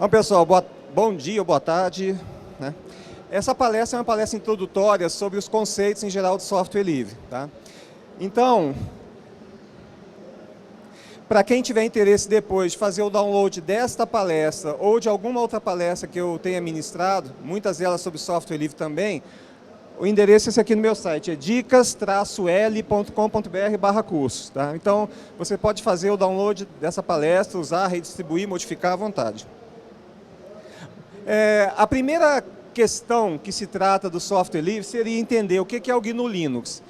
Então, pessoal, bom dia ou boa tarde, né? Essa palestra é uma palestra introdutória sobre os conceitos em geral de software livre, tá? Então, para quem tiver interesse depois de fazer o download desta palestra ou de alguma outra palestra que eu tenha ministrado, muitas delas sobre software livre também, o endereço é esse aqui no meu site, é dicas-l.com.br/cursos, tá? Então, você pode fazer o download dessa palestra, usar, redistribuir, modificar à vontade. A primeira questão que se trata do software livre seria entender o que é o GNU Linux.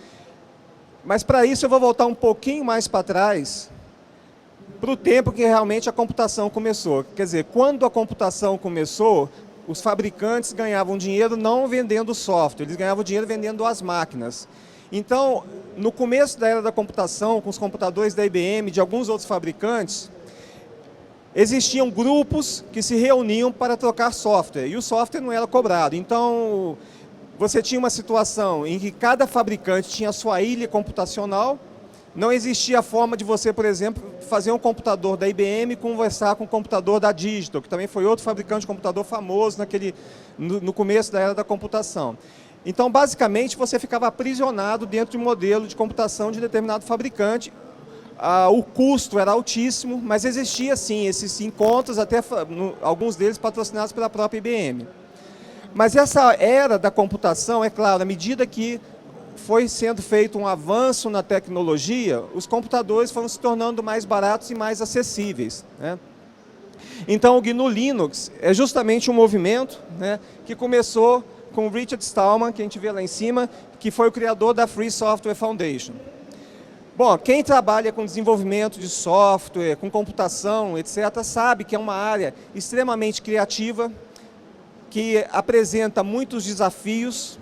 Mas para isso eu vou voltar um pouquinho mais para trás, para o tempo que realmente a computação começou. Quer dizer, quando a computação começou, os fabricantes ganhavam dinheiro não vendendo software, eles ganhavam dinheiro vendendo as máquinas. Então, no começo da era da computação, com os computadores da IBM, de alguns outros fabricantes, existiam grupos que se reuniam para trocar software, e o software não era cobrado. Então, você tinha uma situação em que cada fabricante tinha a sua ilha computacional, não existia forma de você, por exemplo, fazer um computador da IBM conversar com o computador da Digital, que também foi outro fabricante de computador famoso no começo da era da computação. Então, basicamente, você ficava aprisionado dentro de um modelo de computação de determinado fabricante. O custo era altíssimo, mas existia sim esses encontros, até alguns deles patrocinados pela própria IBM. Mas essa era da computação, é claro, à medida que foi sendo feito um avanço na tecnologia, os computadores foram se tornando mais baratos e mais acessíveis, né? Então o GNU Linux é justamente um movimento, né, que começou com o Richard Stallman, que a gente vê lá em cima, que foi o criador da Free Software Foundation. Bom, quem trabalha com desenvolvimento de software, com computação, etc., sabe que é uma área extremamente criativa, que apresenta muitos desafios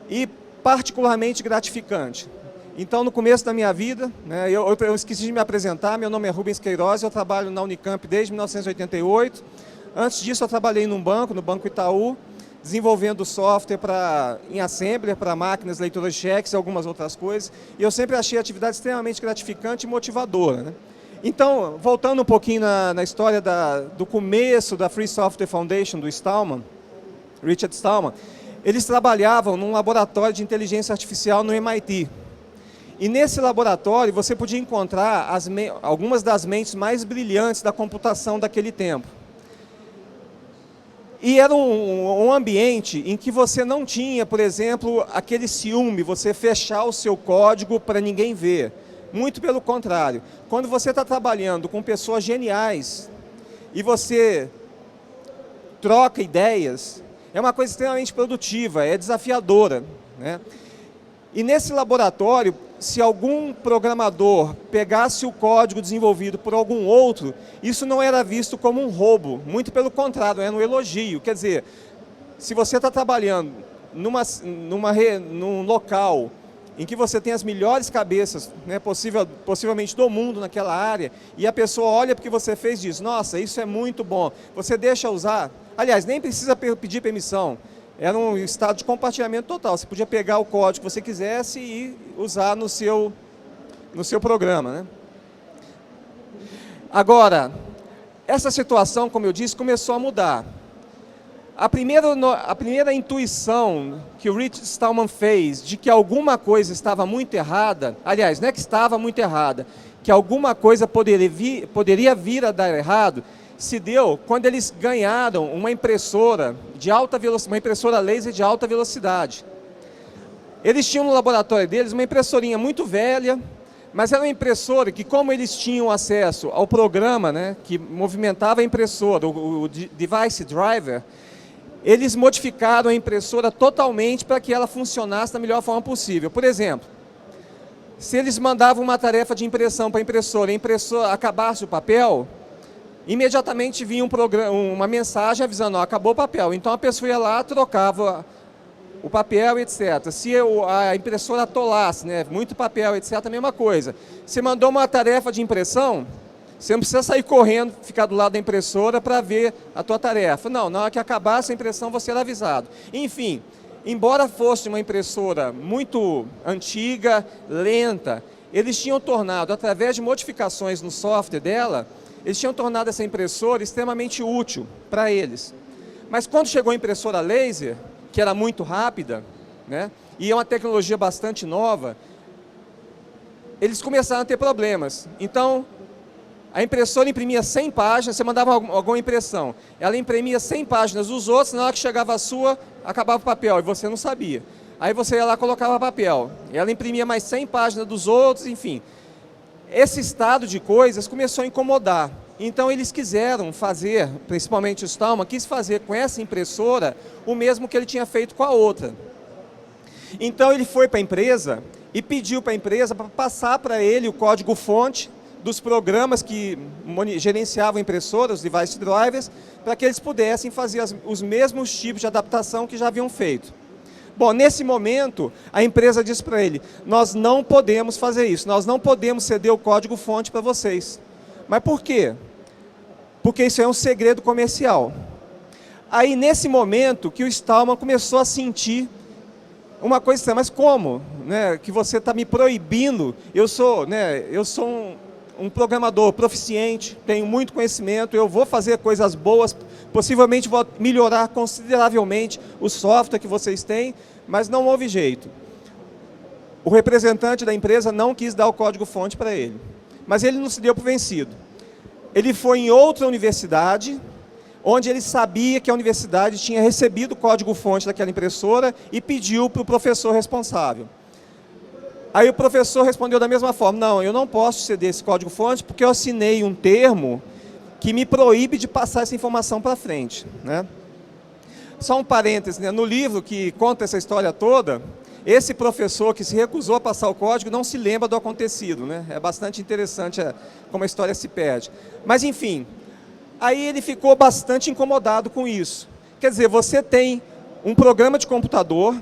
e particularmente gratificante. Então, no começo da minha vida, né, eu esqueci de me apresentar, meu nome é Rubens Queiroz, eu trabalho na Unicamp desde 1988. Antes disso, eu trabalhei no Banco Itaú, desenvolvendo software em assembler para máquinas, leitoras de cheques e algumas outras coisas. E eu sempre achei a atividade extremamente gratificante e motivadora, né? Então, voltando um pouquinho na história do começo da Free Software Foundation do Stallman, Richard Stallman, eles trabalhavam num laboratório de inteligência artificial no MIT. E nesse laboratório você podia encontrar algumas das mentes mais brilhantes da computação daquele tempo. E era um ambiente em que você não tinha, por exemplo, aquele ciúme, você fechar o seu código para ninguém ver. Muito pelo contrário. Quando você está trabalhando com pessoas geniais e você troca ideias, é uma coisa extremamente produtiva, é desafiadora, né? E nesse laboratório, se algum programador pegasse o código desenvolvido por algum outro, isso não era visto como um roubo, muito pelo contrário, era um elogio. Quer dizer, se você está trabalhando num local em que você tem as melhores cabeças, né, possivelmente do mundo naquela área, e a pessoa olha para o que você fez e diz, nossa, isso é muito bom, você deixa usar, aliás, nem precisa pedir permissão. Era um estado de compartilhamento total. Você podia pegar o código que você quisesse e usar no seu programa, né? Agora, essa situação, como eu disse, começou a mudar. A primeira intuição que o Richard Stallman fez de que alguma coisa estava muito errada, aliás, não é que estava muito errada, que alguma coisa poderia vir a dar errado, se deu quando eles ganharam uma impressora de alta velocidade, uma impressora laser de alta velocidade. Eles tinham no laboratório deles uma impressorinha muito velha, mas era uma impressora que, como eles tinham acesso ao programa, né, que movimentava a impressora, o device driver, eles modificaram a impressora totalmente para que ela funcionasse da melhor forma possível. Por exemplo, se eles mandavam uma tarefa de impressão para a impressora e a impressora acabasse o papel, imediatamente vinha uma mensagem avisando, ó, acabou o papel. Então a pessoa ia lá, trocava o papel, etc. Se a impressora atolasse, né, muito papel, etc., a mesma coisa. Você mandou uma tarefa de impressão, você não precisa sair correndo, ficar do lado da impressora para ver a tua tarefa. Não, na hora que acabasse a impressão, você era avisado. Enfim, embora fosse uma impressora muito antiga, lenta, eles tinham tornado, através de modificações no software dela, eles tinham tornado essa impressora extremamente útil para eles. Mas quando chegou a impressora laser, que era muito rápida, né, e é uma tecnologia bastante nova, eles começaram a ter problemas. Então, a impressora imprimia 100 páginas, você mandava alguma impressão. Ela imprimia 100 páginas dos outros, na hora que chegava a sua, acabava o papel, e você não sabia. Aí você ia lá e colocava papel. Ela imprimia mais 100 páginas dos outros, enfim. Esse estado de coisas começou a incomodar. Então eles quiseram fazer, principalmente o Stallman, quis fazer com essa impressora o mesmo que ele tinha feito com a outra. Então ele foi para a empresa e pediu para a empresa para passar para ele o código-fonte dos programas que gerenciavam impressoras, os device drivers, para que eles pudessem fazer os mesmos tipos de adaptação que já haviam feito. Bom, nesse momento, a empresa disse para ele, nós não podemos fazer isso, nós não podemos ceder o código-fonte para vocês. Mas por quê? Porque isso é um segredo comercial. Aí, nesse momento, que o Stallman começou a sentir uma coisa estranha, mas como? Né, que você está me proibindo? Eu sou um programador proficiente, tenho muito conhecimento, eu vou fazer coisas boas, possivelmente vou melhorar consideravelmente o software que vocês têm, mas não houve jeito. O representante da empresa não quis dar o código-fonte para ele, mas ele não se deu por vencido. Ele foi em outra universidade, onde ele sabia que a universidade tinha recebido o código-fonte daquela impressora e pediu para o professor responsável. Aí o professor respondeu da mesma forma, não, eu não posso ceder esse código-fonte porque eu assinei um termo que me proíbe de passar essa informação para frente, né? Só um parêntese, né? No livro que conta essa história toda, esse professor que se recusou a passar o código não se lembra do acontecido, né? É bastante interessante como a história se perde. Mas enfim, aí ele ficou bastante incomodado com isso. Quer dizer, você tem um programa de computador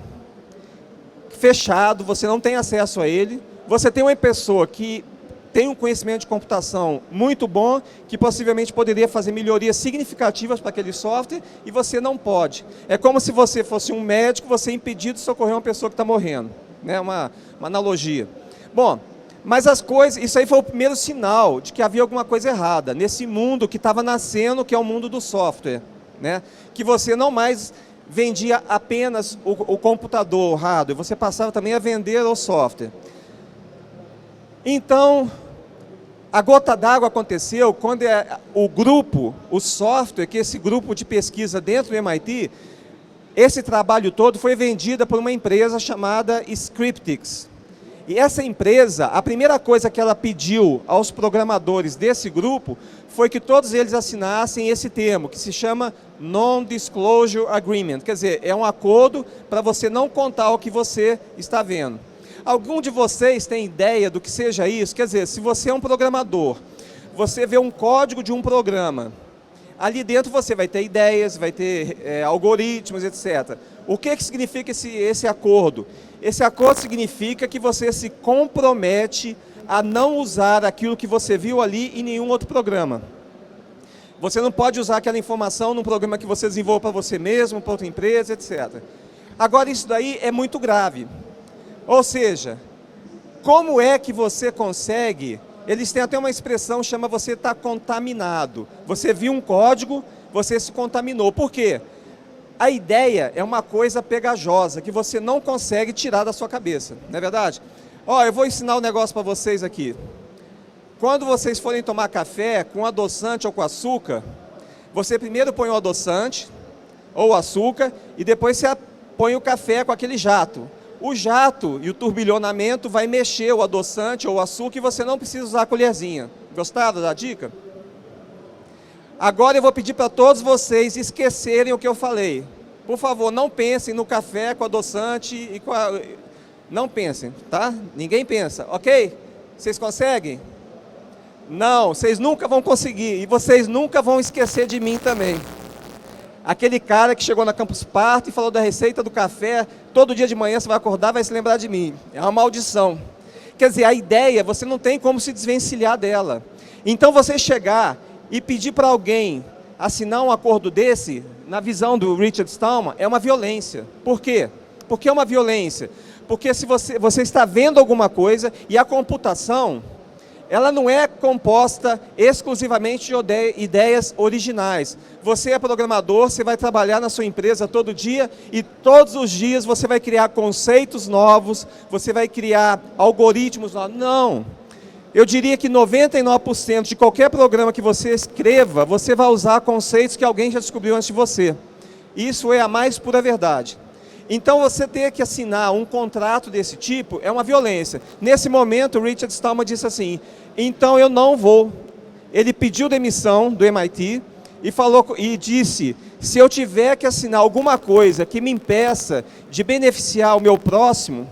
fechado, você não tem acesso a ele, você tem uma pessoa que tem um conhecimento de computação muito bom, que possivelmente poderia fazer melhorias significativas para aquele software, e você não pode. É como se você fosse um médico, você é impedido de socorrer uma pessoa que está morrendo. Né? Uma analogia. Bom, mas as coisas, isso aí foi o primeiro sinal de que havia alguma coisa errada, nesse mundo que estava nascendo, que é o mundo do software. Né? Que você não mais vendia apenas o computador, o hardware, você passava também a vender o software. Então, a gota d'água aconteceu quando o grupo, o software, que esse grupo de pesquisa dentro do MIT, esse trabalho todo foi vendido por uma empresa chamada Scriptix. E essa empresa, a primeira coisa que ela pediu aos programadores desse grupo foi que todos eles assinassem esse termo, que se chama Non-Disclosure Agreement. Quer dizer, é um acordo para você não contar o que você está vendo. Algum de vocês tem ideia do que seja isso? Quer dizer, se você é um programador, você vê um código de um programa, ali dentro você vai ter ideias, vai ter algoritmos, etc. O que significa esse acordo? Esse acordo significa que você se compromete a não usar aquilo que você viu ali em nenhum outro programa. Você não pode usar aquela informação num programa que você desenvolve para você mesmo, para outra empresa, etc. Agora, isso daí é muito grave. Ou seja, como é que você consegue... Eles têm até uma expressão que chama você está contaminado. Você viu um código, você se contaminou. Por quê? A ideia é uma coisa pegajosa, que você não consegue tirar da sua cabeça. Não é verdade? Ó, eu vou ensinar um negócio para vocês aqui. Quando vocês forem tomar café com adoçante ou com açúcar, você primeiro põe o adoçante ou o açúcar e depois você põe o café com aquele jato. O jato e o turbilhonamento vai mexer o adoçante ou o açúcar e você não precisa usar a colherzinha. Gostaram da dica? Agora eu vou pedir para todos vocês esquecerem o que eu falei. Por favor, não pensem no café com adoçante e com a... Não pensem, tá? Ninguém pensa, ok? Vocês conseguem? Não, vocês nunca vão conseguir e vocês nunca vão esquecer de mim também. Aquele cara que chegou na Campus Party e falou da receita do café, todo dia de manhã você vai acordar e vai se lembrar de mim. É uma maldição. Quer dizer, a ideia, você não tem como se desvencilhar dela. Então você chegar e pedir para alguém assinar um acordo desse, na visão do Richard Stallman, é uma violência. Por quê? Porque é uma violência. Porque se você está vendo alguma coisa, e a computação, ela não é composta exclusivamente de ideias originais. Você é programador, você vai trabalhar na sua empresa todo dia e todos os dias você vai criar conceitos novos, você vai criar algoritmos novos. Não. Eu diria que 99% de qualquer programa que você escreva, você vai usar conceitos que alguém já descobriu antes de você. Isso é a mais pura verdade. Então, você ter que assinar um contrato desse tipo é uma violência. Nesse momento, o Richard Stallman disse assim, então eu não vou. Ele pediu demissão do MIT e disse, se eu tiver que assinar alguma coisa que me impeça de beneficiar o meu próximo,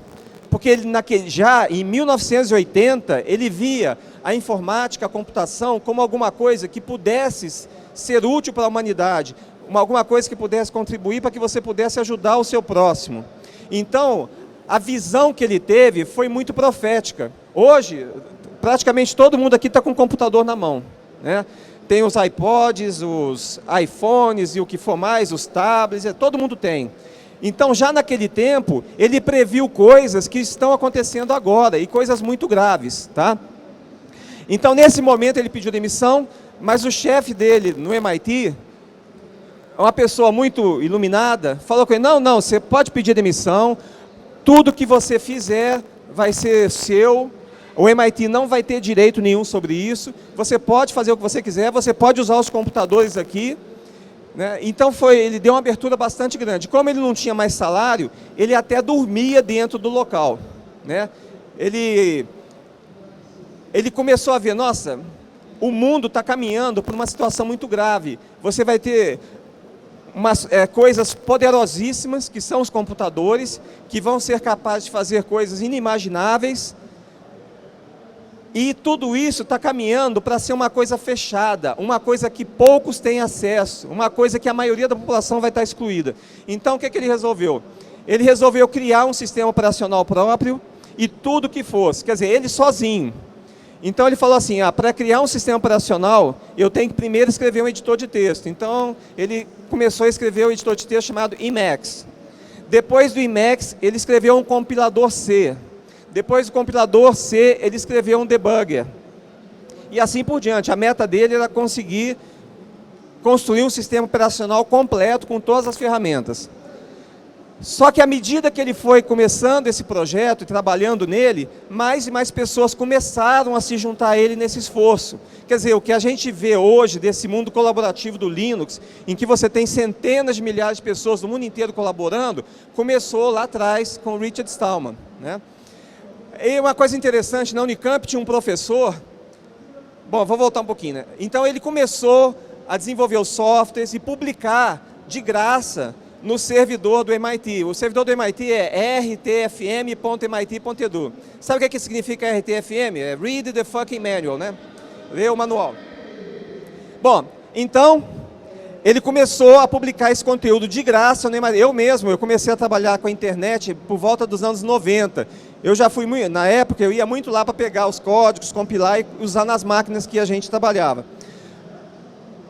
porque ele, já em 1980, ele via a informática, a computação, como alguma coisa que pudesse ser útil para a humanidade, alguma coisa que pudesse contribuir para que você pudesse ajudar o seu próximo. Então, a visão que ele teve foi muito profética. Hoje, praticamente todo mundo aqui está com o computador na mão, né? Tem os iPods, os iPhones e o que for mais, os tablets, todo mundo tem. Então, já naquele tempo, ele previu coisas que estão acontecendo agora, e coisas muito graves, tá? Então, nesse momento, ele pediu demissão, mas o chefe dele no MIT, uma pessoa muito iluminada, falou com ele, não, você pode pedir demissão, tudo que você fizer vai ser seu, o MIT não vai ter direito nenhum sobre isso, você pode fazer o que você quiser, você pode usar os computadores aqui, né? Então ele deu uma abertura bastante grande. Como ele não tinha mais salário, ele até dormia dentro do local, né? Ele começou a ver, nossa, o mundo está caminhando por uma situação muito grave, você vai ter coisas poderosíssimas, que são os computadores, que vão ser capazes de fazer coisas inimagináveis, e tudo isso está caminhando para ser uma coisa fechada, uma coisa que poucos têm acesso, uma coisa que a maioria da população vai estar excluída. Então, o que ele resolveu? Ele resolveu criar um sistema operacional próprio, e tudo que fosse, quer dizer, ele sozinho. Então ele falou assim, para criar um sistema operacional, eu tenho que primeiro escrever um editor de texto. Então ele começou a escrever um editor de texto chamado Emacs. Depois do Emacs, ele escreveu um compilador C. Depois do compilador C, ele escreveu um debugger. E assim por diante. A meta dele era conseguir construir um sistema operacional completo com todas as ferramentas. Só que à medida que ele foi começando esse projeto e trabalhando nele, mais e mais pessoas começaram a se juntar a ele nesse esforço. Quer dizer, o que a gente vê hoje desse mundo colaborativo do Linux, em que você tem centenas de milhares de pessoas do mundo inteiro colaborando, começou lá atrás com o Richard Stallman, né? E uma coisa interessante, na Unicamp tinha um professor, bom, vou voltar um pouquinho, né? Então ele começou a desenvolver os softwares e publicar de graça no servidor do MIT. O servidor do MIT é rtfm.mit.edu. Sabe o que significa RTFM? É Read the fucking manual, né? Lê o manual. Bom, então, ele começou a publicar esse conteúdo de graça no MIT. Eu comecei a trabalhar com a internet por volta dos anos 90. Eu já fui muito, na época, eu ia muito lá para pegar os códigos, compilar e usar nas máquinas que a gente trabalhava.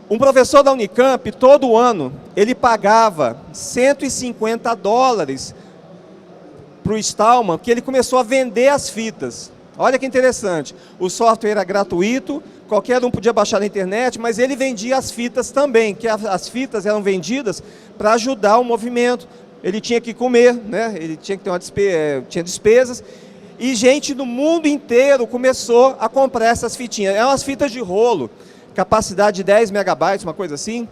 Um professor da Unicamp, todo ano, ele pagava $150 para o Stallman, que ele começou a vender as fitas. Olha que interessante, o software era gratuito, qualquer um podia baixar na internet, mas ele vendia as fitas também, que as fitas eram vendidas para ajudar o movimento. Ele tinha que comer, né? Ele tinha que ter tinha despesas, e gente do mundo inteiro começou a comprar essas fitinhas. Eram as fitas de rolo, capacidade de 10 megabytes, uma coisa assim,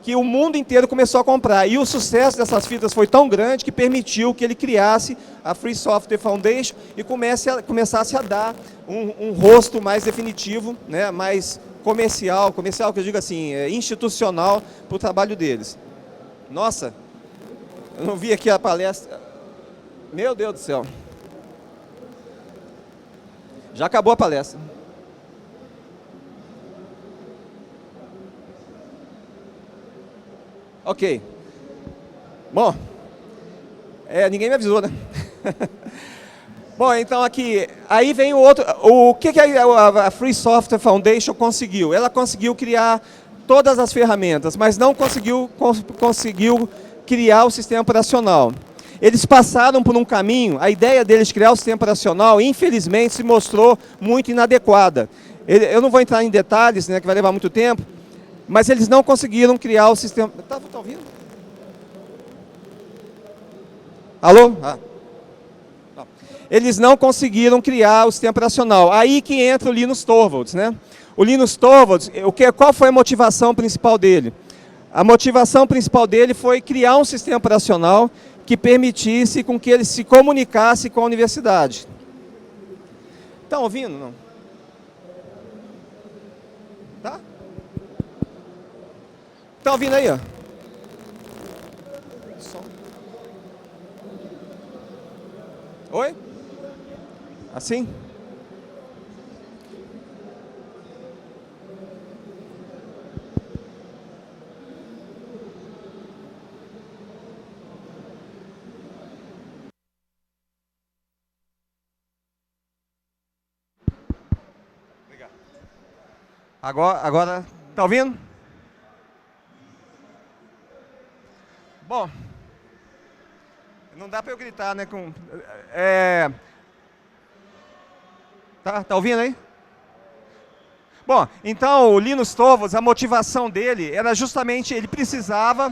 que o mundo inteiro começou a comprar. E o sucesso dessas fitas foi tão grande que permitiu que ele criasse a Free Software Foundation e começasse a dar um rosto mais definitivo, né, mais comercial que eu digo assim, institucional para o trabalho deles. Nossa, eu não vi aqui a palestra. Meu Deus do céu. Já acabou a palestra. Ok. Bom, ninguém me avisou, né? Bom, então aqui, aí vem o outro, o que a Free Software Foundation conseguiu? Ela conseguiu criar todas as ferramentas, mas não conseguiu criar o sistema operacional. Eles passaram por um caminho, a ideia deles criar o sistema operacional, infelizmente, se mostrou muito inadequada. Eu não vou entrar em detalhes, né, que vai levar muito tempo, mas eles não conseguiram criar o sistema... Tá ouvindo? Alô? Eles não conseguiram criar o sistema operacional. Aí que entra o Linus Torvalds, né? O Linus Torvalds, qual foi a motivação principal dele? A motivação principal dele foi criar um sistema operacional que permitisse com que ele se comunicasse com a universidade. Estão ouvindo? Não? Tá? Estão ouvindo aí? Ó? Oi? Assim? Agora, tá ouvindo? Bom, não dá para eu gritar, né? Tá ouvindo aí? Bom, então o Linus Torvalds, a motivação dele era justamente, ele precisava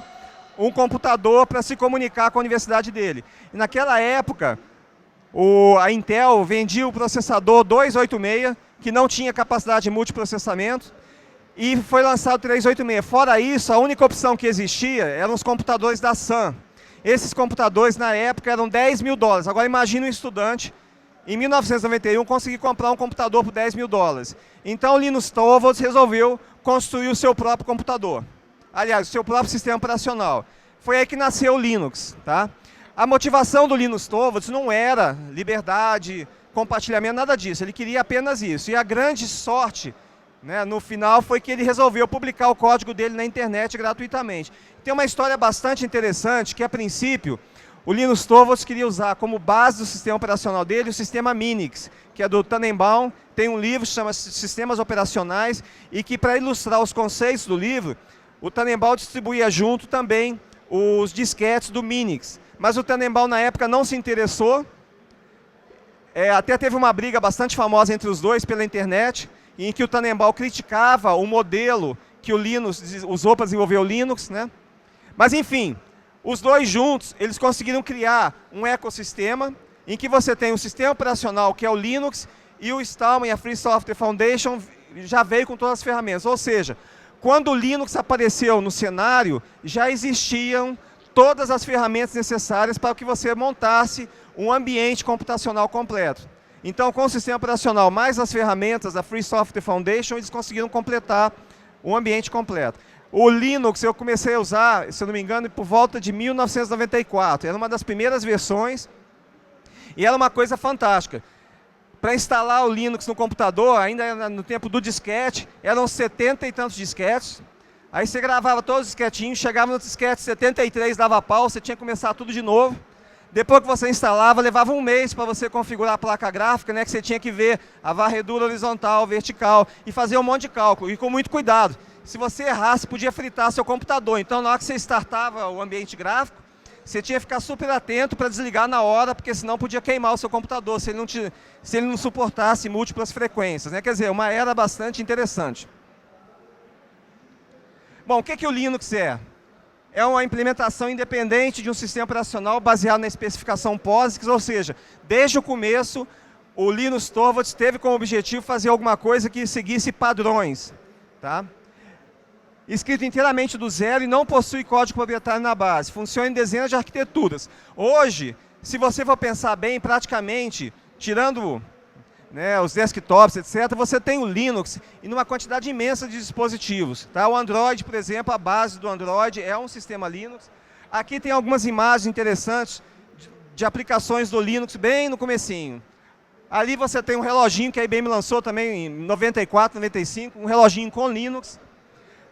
um computador para se comunicar com a universidade dele. E naquela época, a Intel vendia o processador 286, que não tinha capacidade de multiprocessamento, e foi lançado o 386. Fora isso, a única opção que existia eram os computadores da Sun. Esses computadores, na época, eram $10 mil. Agora, imagine um estudante, em 1991, conseguir comprar um computador por $10 mil. Então, o Linus Torvalds resolveu construir o seu próprio computador. Aliás, o seu próprio sistema operacional. Foi aí que nasceu o Linux. Tá? A motivação do Linus Torvalds não era liberdade, compartilhamento, nada disso. Ele queria apenas isso. E a grande sorte, né, no final, foi que ele resolveu publicar o código dele na internet gratuitamente. Tem uma história bastante interessante, que a princípio, o Linus Torvalds queria usar como base do sistema operacional dele o sistema Minix, que é do Tannenbaum. Tem um livro que se chama Sistemas Operacionais, e que, para ilustrar os conceitos do livro, o Tannenbaum distribuía junto também os disquetes do Minix. Mas o Tannenbaum, na época, não se interessou. Até teve uma briga bastante famosa entre os dois pela internet, em que o Tannenbaum criticava o modelo que o Linus usou para desenvolver o Linux, né? Mas, enfim, os dois juntos, eles conseguiram criar um ecossistema em que você tem um sistema operacional, que é o Linux, e o Stallman e a Free Software Foundation já veio com todas as ferramentas. Ou seja, quando o Linux apareceu no cenário, já existiam todas as ferramentas necessárias para que você montasse um ambiente computacional completo. Então, com o sistema operacional mais as ferramentas da Free Software Foundation, eles conseguiram completar um ambiente completo. O Linux eu comecei a usar, se eu não me engano, por volta de 1994. Era uma das primeiras versões e era uma coisa fantástica. Para instalar o Linux no computador, ainda no tempo do disquete, eram 70 e tantos disquetes. Aí você gravava todos os disquetinhos, chegava no disquete 73, dava pau, você tinha que começar tudo de novo. Depois que você instalava, levava um mês para você configurar a placa gráfica, né, que você tinha que ver a varredura horizontal, vertical, e fazer um monte de cálculo, e com muito cuidado. Se você errasse, podia fritar seu computador. Então, na hora que você startava o ambiente gráfico, você tinha que ficar super atento para desligar na hora, porque senão podia queimar o seu computador, se ele não suportasse múltiplas frequências, né? Quer dizer, uma era bastante interessante. Bom, o que o Linux é? É uma implementação independente de um sistema operacional baseado na especificação POSIX, ou seja, desde o começo, o Linus Torvalds teve como objetivo fazer alguma coisa que seguisse padrões. Tá? Escrito inteiramente do zero e não possui código proprietário na base. Funciona em dezenas de arquiteturas. Hoje, se você for pensar bem, praticamente, tirando, né, os desktops, etc., você tem o Linux em uma quantidade imensa de dispositivos. Tá? O Android, por exemplo, a base do Android é um sistema Linux. Aqui tem algumas imagens interessantes de aplicações do Linux bem no comecinho. Ali você tem um reloginho que a IBM lançou também em 94, 95, um reloginho com Linux,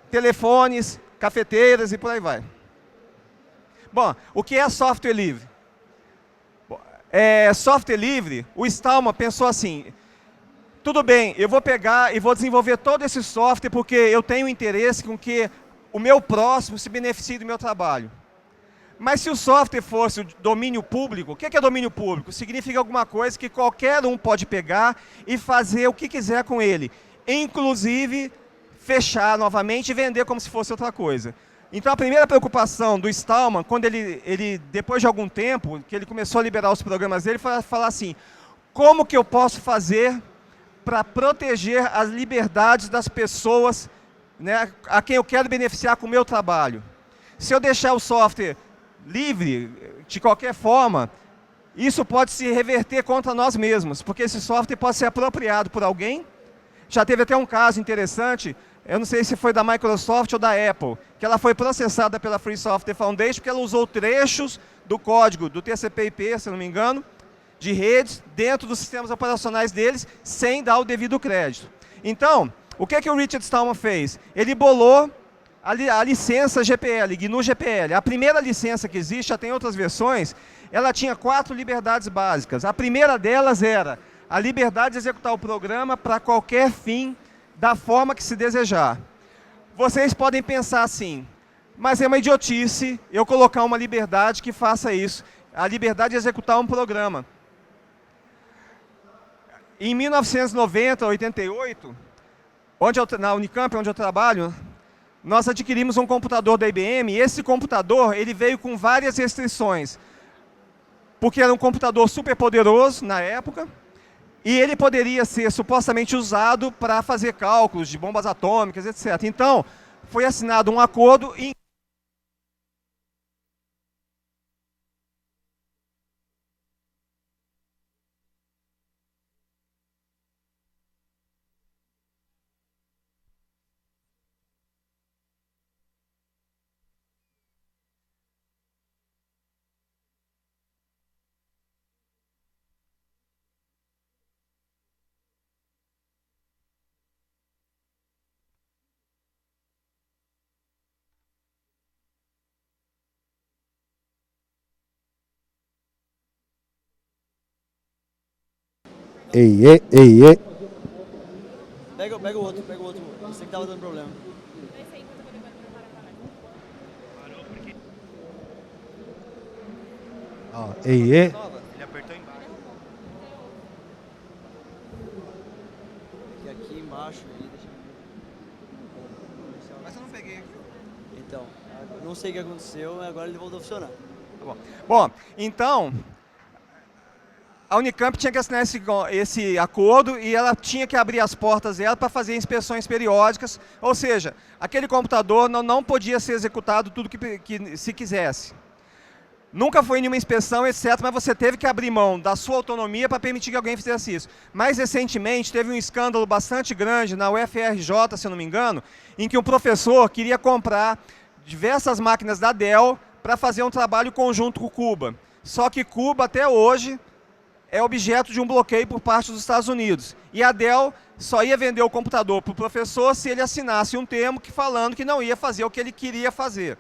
telefones, cafeteiras e por aí vai. Bom, o que é software livre? Software livre, o Stallman pensou assim, tudo bem, eu vou pegar e vou desenvolver todo esse software porque eu tenho interesse com que o meu próximo se beneficie do meu trabalho. Mas se o software fosse o domínio público, o que é domínio público? Significa alguma coisa que qualquer um pode pegar e fazer o que quiser com ele, inclusive fechar novamente e vender como se fosse outra coisa. Então a primeira preocupação do Stallman, quando ele depois de algum tempo, que ele começou a liberar os programas dele, foi falar assim, como que eu posso fazer para proteger as liberdades das pessoas, né, a quem eu quero beneficiar com o meu trabalho? Se eu deixar o software livre, de qualquer forma, isso pode se reverter contra nós mesmos, porque esse software pode ser apropriado por alguém. Já teve até um caso interessante, eu não sei se foi da Microsoft ou da Apple, que ela foi processada pela Free Software Foundation porque ela usou trechos do código do TCP/IP, se não me engano, de redes, dentro dos sistemas operacionais deles, sem dar o devido crédito. Então, o que o Richard Stallman fez? Ele bolou a licença GPL, GNU GPL. A primeira licença que existe, já tem outras versões, ela tinha 4 liberdades básicas. A primeira delas era a liberdade de executar o programa para qualquer fim, da forma que se desejar. Vocês podem pensar assim, mas é uma idiotice eu colocar uma liberdade que faça isso, a liberdade de executar um programa. Em 1990, 88, na Unicamp, onde eu trabalho, nós adquirimos um computador da IBM, e esse computador ele veio com várias restrições, porque era um computador super poderoso na época, e ele poderia ser supostamente usado para fazer cálculos de bombas atômicas, etc. Então, foi assinado um acordo em Ei, ei, ei, ei. Pega o outro. Esse que tava dando problema. Ó, ei, ei. Ele apertou embaixo. E aqui embaixo, aí, deixa eu ver. Mas eu não peguei aqui. Então, eu não sei o que aconteceu, mas agora ele voltou a funcionar. Tá bom. Bom, então, a Unicamp tinha que assinar esse acordo e ela tinha que abrir as portas dela para fazer inspeções periódicas, ou seja, aquele computador não podia ser executado tudo que se quisesse. Nunca foi nenhuma inspeção, etc., mas você teve que abrir mão da sua autonomia para permitir que alguém fizesse isso. Mais recentemente, teve um escândalo bastante grande na UFRJ, se eu não me engano, em que um professor queria comprar diversas máquinas da Dell para fazer um trabalho conjunto com Cuba. Só que Cuba, até hoje, é objeto de um bloqueio por parte dos Estados Unidos. E a Dell só ia vender o computador para o professor se ele assinasse um termo falando que não ia fazer o que ele queria fazer.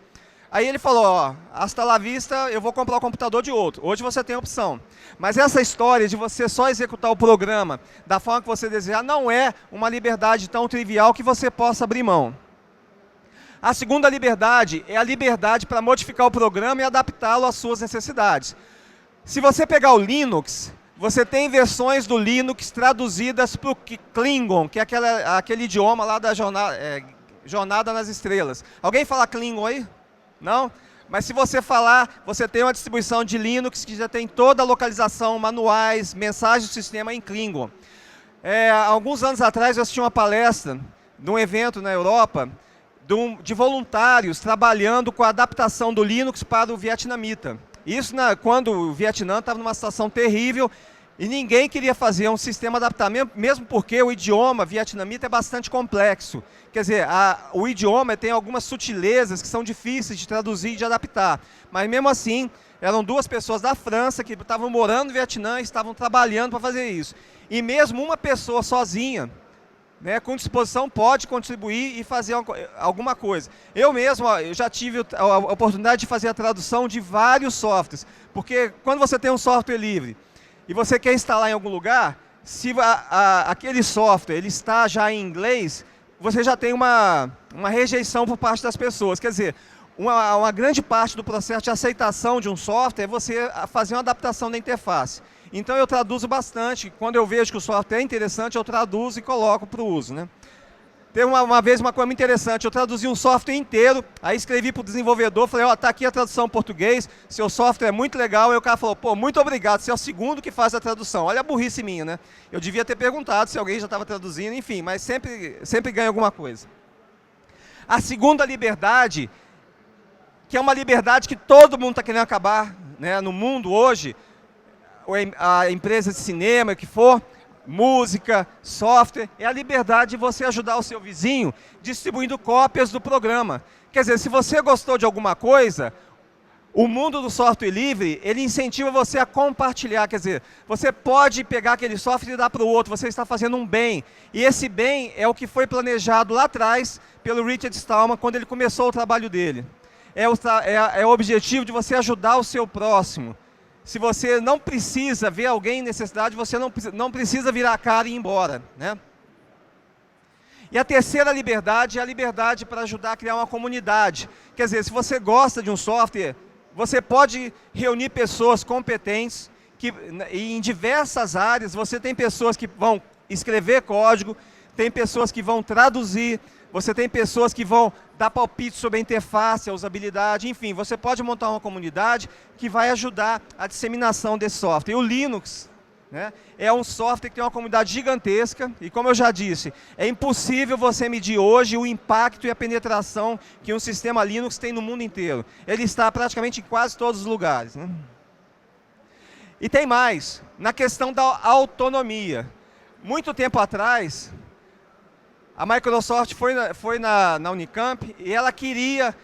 Aí ele falou, ó, hasta la vista, eu vou comprar o computador de outro. Hoje você tem a opção. Mas essa história de você só executar o programa da forma que você desejar não é uma liberdade tão trivial que você possa abrir mão. A segunda liberdade é a liberdade para modificar o programa e adaptá-lo às suas necessidades. Se você pegar o Linux, você tem versões do Linux traduzidas para o Klingon, que é aquele idioma lá da Jornada nas Estrelas. Alguém fala Klingon aí? Não? Mas se você falar, você tem uma distribuição de Linux que já tem toda a localização, manuais, mensagens do sistema em Klingon. Alguns anos atrás eu assisti uma palestra de um evento na Europa de voluntários trabalhando com a adaptação do Linux para o vietnamita. Isso quando o Vietnã estava numa situação terrível e ninguém queria fazer um sistema adaptado, mesmo porque o idioma vietnamita é bastante complexo. Quer dizer, o idioma tem algumas sutilezas que são difíceis de traduzir e de adaptar. Mas mesmo assim, eram 2 pessoas da França que estavam morando no Vietnã e estavam trabalhando para fazer isso. E mesmo uma pessoa sozinha, né, com disposição, pode contribuir e fazer alguma coisa. Eu mesmo, eu já tive a oportunidade de fazer a tradução de vários softwares, porque quando você tem um software livre e você quer instalar em algum lugar, se aquele software ele está já em inglês, você já tem uma rejeição por parte das pessoas. Quer dizer, uma grande parte do processo de aceitação de um software é você fazer uma adaptação da interface. Então eu traduzo bastante. Quando eu vejo que o software é interessante, eu traduzo e coloco para o uso, né? Teve uma vez uma coisa muito interessante, eu traduzi um software inteiro, aí escrevi para o desenvolvedor, falei, ó, tá aqui a tradução em português, seu software é muito legal, aí o cara falou, pô, muito obrigado, você é o segundo que faz a tradução. Olha a burrice minha, né? Eu devia ter perguntado se alguém já estava traduzindo, enfim, mas sempre ganha alguma coisa. A segunda liberdade, que é uma liberdade que todo mundo está querendo acabar, né, no mundo hoje, a empresa de cinema, que for, música, software, é a liberdade de você ajudar o seu vizinho distribuindo cópias do programa. Quer dizer, se você gostou de alguma coisa, o mundo do software livre, ele incentiva você a compartilhar. Quer dizer, você pode pegar aquele software e dar para o outro, você está fazendo um bem. E esse bem é o que foi planejado lá atrás pelo Richard Stallman, quando ele começou o trabalho dele. É o objetivo de você ajudar o seu próximo. Se você não precisa ver alguém em necessidade, você não precisa virar a cara e ir embora, né? E a terceira liberdade é a liberdade para ajudar a criar uma comunidade. Quer dizer, se você gosta de um software, você pode reunir pessoas competentes, e em diversas áreas, você tem pessoas que vão escrever código, tem pessoas que vão traduzir, você tem pessoas que vão dar palpite sobre a interface, a usabilidade, enfim, você pode montar uma comunidade que vai ajudar a disseminação desse software. E o Linux, né, é um software que tem uma comunidade gigantesca, e como eu já disse, é impossível você medir hoje o impacto e a penetração que um sistema Linux tem no mundo inteiro. Ele está praticamente em quase todos os lugares, né? E tem mais, na questão da autonomia. Muito tempo atrás, a Microsoft foi na Unicamp e ela queria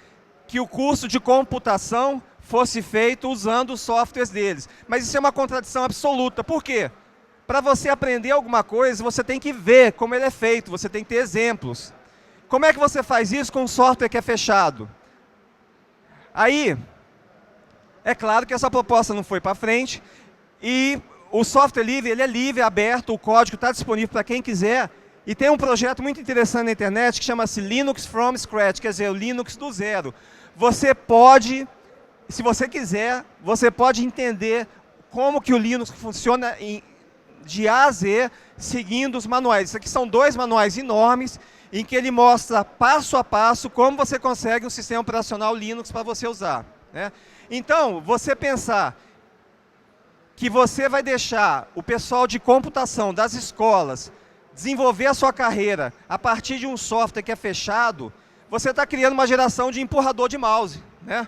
que o curso de computação fosse feito usando os softwares deles. Mas isso é uma contradição absoluta. Por quê? Para você aprender alguma coisa, você tem que ver como ele é feito, você tem que ter exemplos. Como é que você faz isso com um software que é fechado? Aí, é claro que essa proposta não foi para frente, e o software livre, ele é livre, é aberto, o código está disponível para quem quiser, e tem um projeto muito interessante na internet que chama-se Linux from Scratch, quer dizer, o Linux do zero. Você pode, se você quiser, você pode entender como que o Linux funciona de A a Z, seguindo os manuais. Isso aqui são 2 manuais enormes, em que ele mostra passo a passo como você consegue um sistema operacional Linux para você usar, né? Então, você pensar que você vai deixar o pessoal de computação das escolas desenvolver a sua carreira a partir de um software que é fechado, você está criando uma geração de empurrador de mouse, né?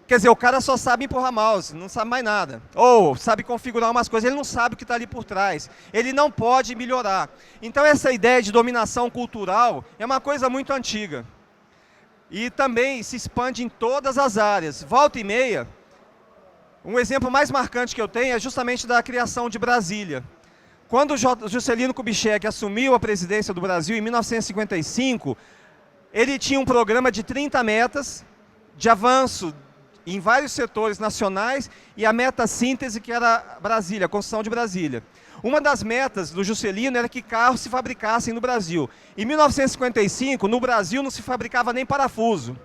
Quer dizer, o cara só sabe empurrar mouse, não sabe mais nada. Ou sabe configurar umas coisas, ele não sabe o que está ali por trás. Ele não pode melhorar. Então essa ideia de dominação cultural é uma coisa muito antiga. E também se expande em todas as áreas. Volta e meia, um exemplo mais marcante que eu tenho é justamente da criação de Brasília. Quando o Juscelino Kubitschek assumiu a presidência do Brasil em 1955, ele tinha um programa de 30 metas de avanço em vários setores nacionais e a meta síntese que era Brasília, a construção de Brasília. Uma das metas do Juscelino era que carros se fabricassem no Brasil. Em 1955, no Brasil não se fabricava nem parafuso.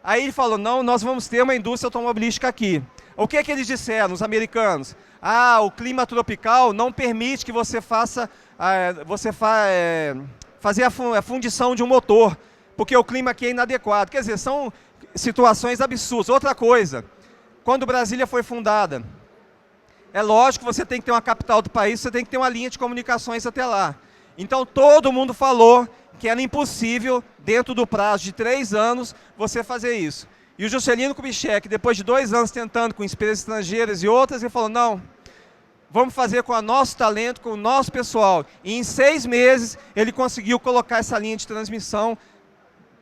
Aí ele falou, não, nós vamos ter uma indústria automobilística aqui. O que é que eles disseram, os americanos? Ah, o clima tropical não permite que você faça fazer a fundição de um motor, porque o clima aqui é inadequado. Quer dizer, são situações absurdas. Outra coisa, quando Brasília foi fundada, é lógico que você tem que ter uma capital do país, você tem que ter uma linha de comunicações até lá. Então todo mundo falou que era impossível, dentro do prazo de 3 anos, você fazer isso. E o Juscelino Kubitschek, depois de 2 anos tentando com empresas estrangeiras e outras, ele falou, não, vamos fazer com o nosso talento, com o nosso pessoal. E em 6 meses ele conseguiu colocar essa linha de transmissão,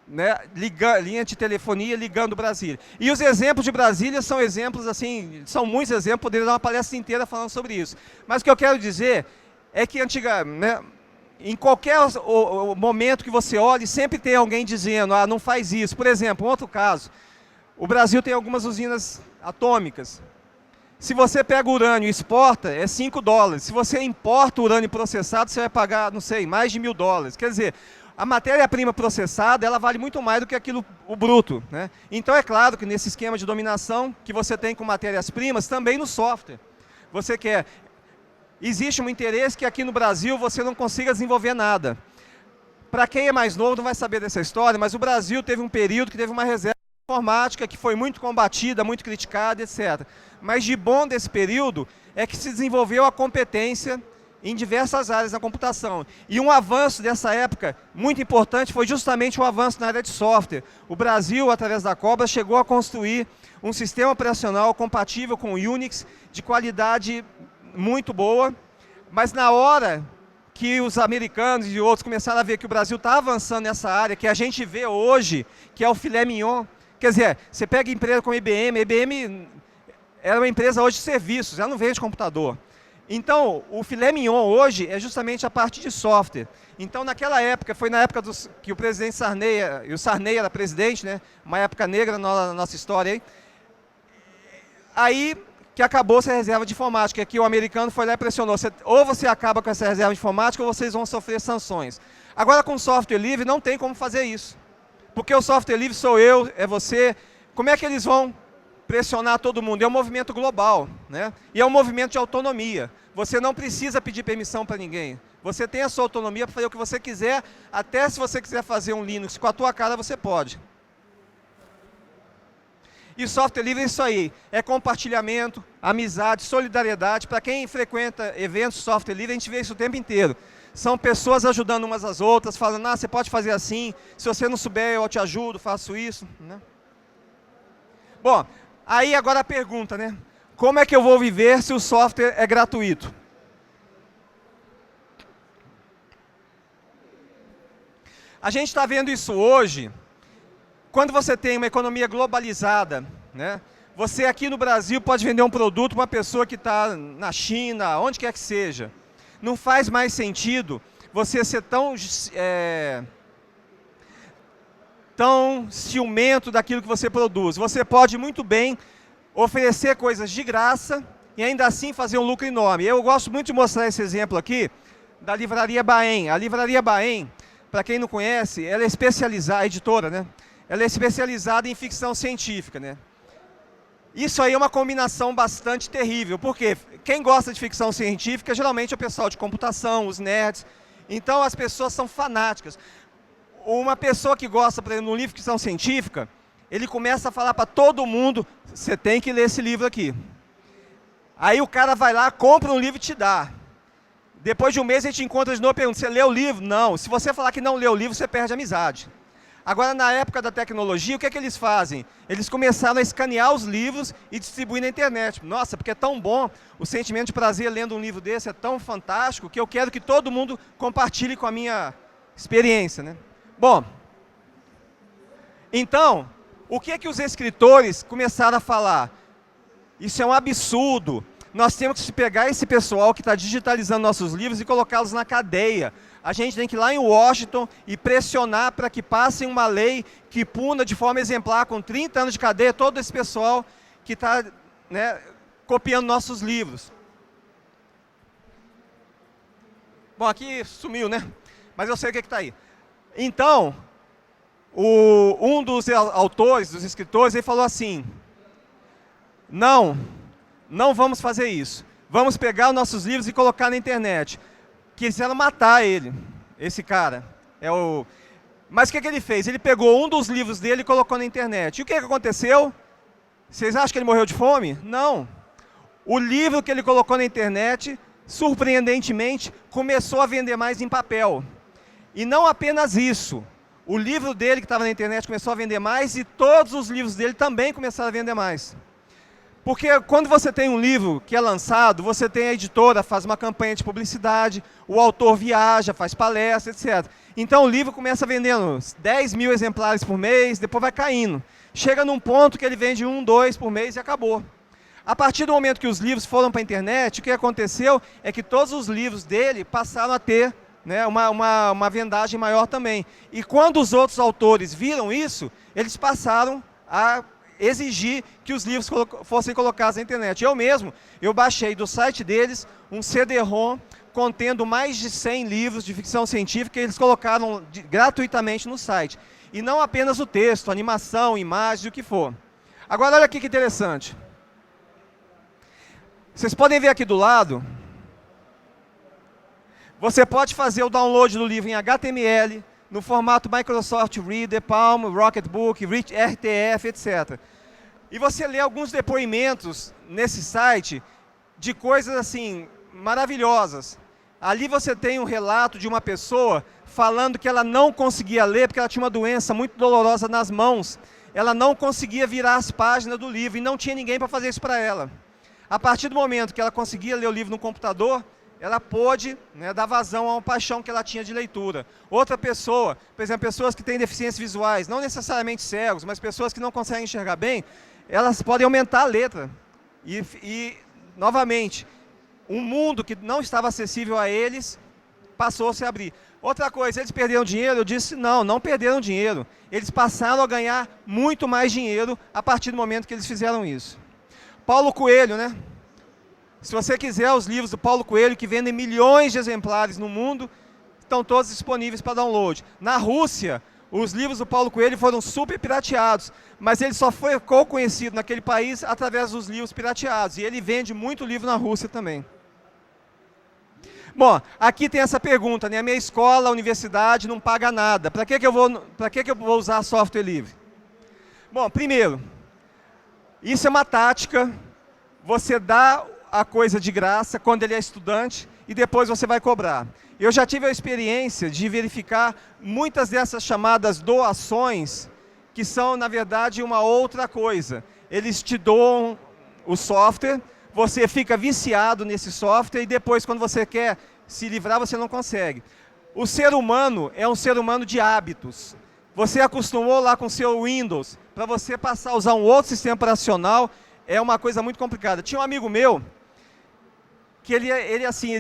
né, linha de telefonia ligando Brasília. E os exemplos de Brasília são exemplos, assim, são muitos exemplos, poderia dar uma palestra inteira falando sobre isso. Mas o que eu quero dizer é que né, em qualquer momento que você olhe, sempre tem alguém dizendo, ah, não faz isso. Por exemplo, um outro caso, o Brasil tem algumas usinas atômicas. Se você pega urânio e exporta, é $5. Se você importa urânio processado, você vai pagar, não sei, mais de $1.000. Quer dizer, a matéria-prima processada, ela vale muito mais do que aquilo, o bruto, né? Então é claro que nesse esquema de dominação que você tem com matérias-primas, também no software. Você quer... Existe um interesse que aqui no Brasil você não consiga desenvolver nada. Para quem é mais novo não vai saber dessa história, mas o Brasil teve um período que teve uma reserva informática que foi muito combatida, muito criticada, etc. Mas de bom desse período é que se desenvolveu a competência em diversas áreas da computação. E um avanço dessa época, muito importante, foi justamente o avanço na área de software. O Brasil, através da Cobra, chegou a construir um sistema operacional compatível com o Unix, de qualidade muito boa, mas na hora que os americanos e outros começaram a ver que o Brasil está avançando nessa área, que a gente vê hoje, que é o filé mignon, quer dizer, você pega empresa como a IBM era uma empresa hoje de serviços, ela não vende computador. Então, o filé mignon hoje é justamente a parte de software. Então, naquela época, foi na época que o presidente Sarney, e o Sarney era presidente, né, uma época negra na nossa história, aí que acabou essa reserva de informática, que o americano foi lá e pressionou, ou você acaba com essa reserva de informática, ou vocês vão sofrer sanções. Agora, com software livre, não tem como fazer isso. Porque o software livre sou eu, é você. Como é que eles vão pressionar todo mundo? É um movimento global, né? E é um movimento de autonomia. Você não precisa pedir permissão para ninguém. Você tem a sua autonomia para fazer o que você quiser, até se você quiser fazer um Linux com a tua cara, você pode. E software livre é isso aí, é compartilhamento, amizade, solidariedade. Para quem frequenta eventos de software livre, a gente vê isso o tempo inteiro. São pessoas ajudando umas às outras, falando, você pode fazer assim, se você não souber eu te ajudo, faço isso, né? Bom, aí agora a pergunta, né? Como é que eu vou viver se o software é gratuito? A gente está vendo isso hoje. Quando você tem uma economia globalizada, né, você aqui no Brasil pode vender um produto para uma pessoa que está na China, onde quer que seja. Não faz mais sentido você ser tão ciumento daquilo que você produz. Você pode muito bem oferecer coisas de graça e ainda assim fazer um lucro enorme. Eu gosto muito de mostrar esse exemplo aqui da Livraria Baen. A Livraria Baen, para quem não conhece, ela é especializada, a editora, né? Ela é especializada em ficção científica, né? Isso aí é uma combinação bastante terrível, porque quem gosta de ficção científica geralmente é o pessoal de computação, os nerds. Então as pessoas são fanáticas. Uma pessoa que gosta, por exemplo, de um livro de ficção científica, ele começa a falar para todo mundo, você tem que ler esse livro aqui. Aí o cara vai lá, compra um livro e te dá. Depois de um mês a gente encontra de novo e pergunta, você leu o livro? Não. Se você falar que não leu o livro, você perde a amizade. Agora, na época da tecnologia, o que é que eles fazem? Eles começaram a escanear os livros e distribuir na internet. Nossa, porque é tão bom, o sentimento de prazer lendo um livro desse é tão fantástico, que eu quero que todo mundo compartilhe com a minha experiência, né? Bom, então, o que é que os escritores começaram a falar? Isso é um absurdo. Nós temos que pegar esse pessoal que está digitalizando nossos livros e colocá-los na cadeia. A gente tem que ir lá em Washington e pressionar para que passem uma lei que puna de forma exemplar, com 30 anos de cadeia, todo esse pessoal que está, né, copiando nossos livros. Bom, aqui sumiu, né? Mas eu sei o que está aí. Então, um dos autores, dos escritores, ele falou assim, não vamos fazer isso. Vamos pegar os nossos livros e colocar na internet. Quiseram matar ele, esse cara. Mas o que ele fez? Ele pegou um dos livros dele e colocou na internet. E o que aconteceu? Vocês acham que ele morreu de fome? Não. O livro que ele colocou na internet, surpreendentemente, começou a vender mais em papel. E não apenas isso. O livro dele que estava na internet começou a vender mais e todos os livros dele também começaram a vender mais. Porque quando você tem um livro que é lançado, você tem a editora, faz uma campanha de publicidade, o autor viaja, faz palestra, etc. Então o livro começa vendendo 10 mil exemplares por mês, depois vai caindo. Chega num ponto que ele vende 1, 2 por mês e acabou. A partir do momento que os livros foram para a internet, o que aconteceu é que todos os livros dele passaram a ter, né, uma vendagem maior também. E quando os outros autores viram isso, eles passaram a exigir que os livros fossem colocados na internet. Eu mesmo, eu baixei do site deles um CD-ROM contendo mais de 100 livros de ficção científica que eles colocaram gratuitamente no site. E não apenas o texto, animação, imagens, o que for. Agora, olha aqui que interessante. Vocês podem ver aqui do lado, você pode fazer o download do livro em HTML, no formato Microsoft Reader, Palm, Rocketbook, RTF, etc. E você lê alguns depoimentos nesse site de coisas assim, maravilhosas. Ali você tem um relato de uma pessoa falando que ela não conseguia ler porque ela tinha uma doença muito dolorosa nas mãos. Ela não conseguia virar as páginas do livro e não tinha ninguém para fazer isso para ela. A partir do momento que ela conseguia ler o livro no computador, ela pôde, né, dar vazão a uma paixão que ela tinha de leitura. Outra pessoa, por exemplo, pessoas que têm deficiências visuais, não necessariamente cegos, mas pessoas que não conseguem enxergar bem, elas podem aumentar a letra. E novamente, um mundo que não estava acessível a eles passou a se abrir. Outra coisa, eles perderam dinheiro? Eu disse, não, não perderam dinheiro. Eles passaram a ganhar muito mais dinheiro a partir do momento que eles fizeram isso. Paulo Coelho, né? Se você quiser os livros do Paulo Coelho, que vendem milhões de exemplares no mundo, estão todos disponíveis para download. Na Rússia, os livros do Paulo Coelho foram super pirateados, mas ele só ficou conhecido naquele país através dos livros pirateados. E ele vende muito livro na Rússia também. Bom, aqui tem essa pergunta, né? A minha escola, a universidade não paga nada. Para que eu vou usar software livre? Bom, primeiro, isso é uma tática. Você dá a coisa de graça quando ele é estudante e depois você vai cobrar. Eu já tive a experiência de verificar muitas dessas chamadas doações, que são, na verdade, uma outra coisa. Eles te doam o software, você fica viciado nesse software e depois, quando você quer se livrar, você não consegue. O ser humano é um ser humano de hábitos. Você acostumou lá com o seu Windows, para você passar a usar um outro sistema operacional, é uma coisa muito complicada. Tinha um amigo meu, que ele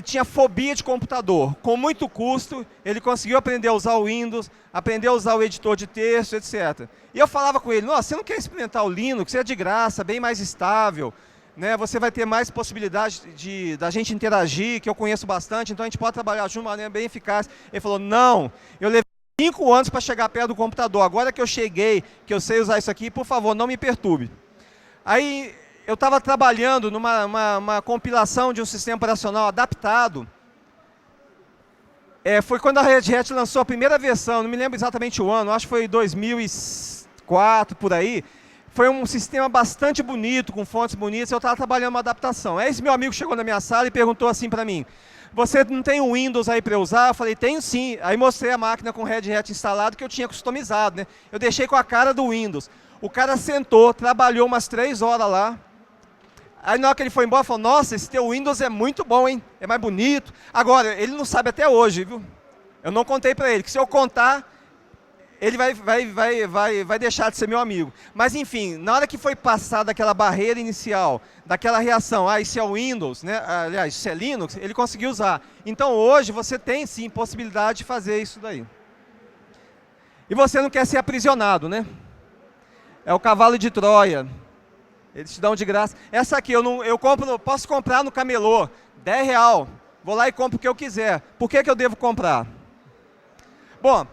tinha fobia de computador. Com muito custo, ele conseguiu aprender a usar o Windows, aprender a usar o editor de texto, etc. E eu falava com ele, nossa, você não quer experimentar o Linux? É de graça, bem mais estável, né? Você vai ter mais possibilidade da gente interagir, que eu conheço bastante, então a gente pode trabalhar de uma maneira bem eficaz. Ele falou, não, eu levei 5 anos para chegar perto do computador, agora que eu cheguei, que eu sei usar isso aqui, por favor, não me perturbe. Aí eu estava trabalhando numa compilação de um sistema operacional adaptado. Foi quando a Red Hat lançou a primeira versão, não me lembro exatamente o ano, acho que foi 2004, por aí. Foi um sistema bastante bonito, com fontes bonitas, eu estava trabalhando uma adaptação. Aí esse meu amigo chegou na minha sala e perguntou assim para mim, você não tem um Windows aí para eu usar? Eu falei, tenho sim. Aí mostrei a máquina com Red Hat instalado, que eu tinha customizado, né? Eu deixei com a cara do Windows. O cara sentou, trabalhou umas 3 horas lá. Aí na hora que ele foi embora, falou, nossa, esse teu Windows é muito bom, hein? É mais bonito. Agora, ele não sabe até hoje, viu? Eu não contei para ele, que se eu contar, ele vai deixar de ser meu amigo. Mas enfim, na hora que foi passada aquela barreira inicial, daquela reação, isso é o Windows, né? Aliás, isso é Linux, ele conseguiu usar. Então hoje você tem sim possibilidade de fazer isso daí. E você não quer ser aprisionado, né? É o cavalo de Troia. Eles te dão de graça. Essa aqui posso comprar no camelô, R$10. Vou lá e compro o que eu quiser. Por que eu devo comprar? Bom,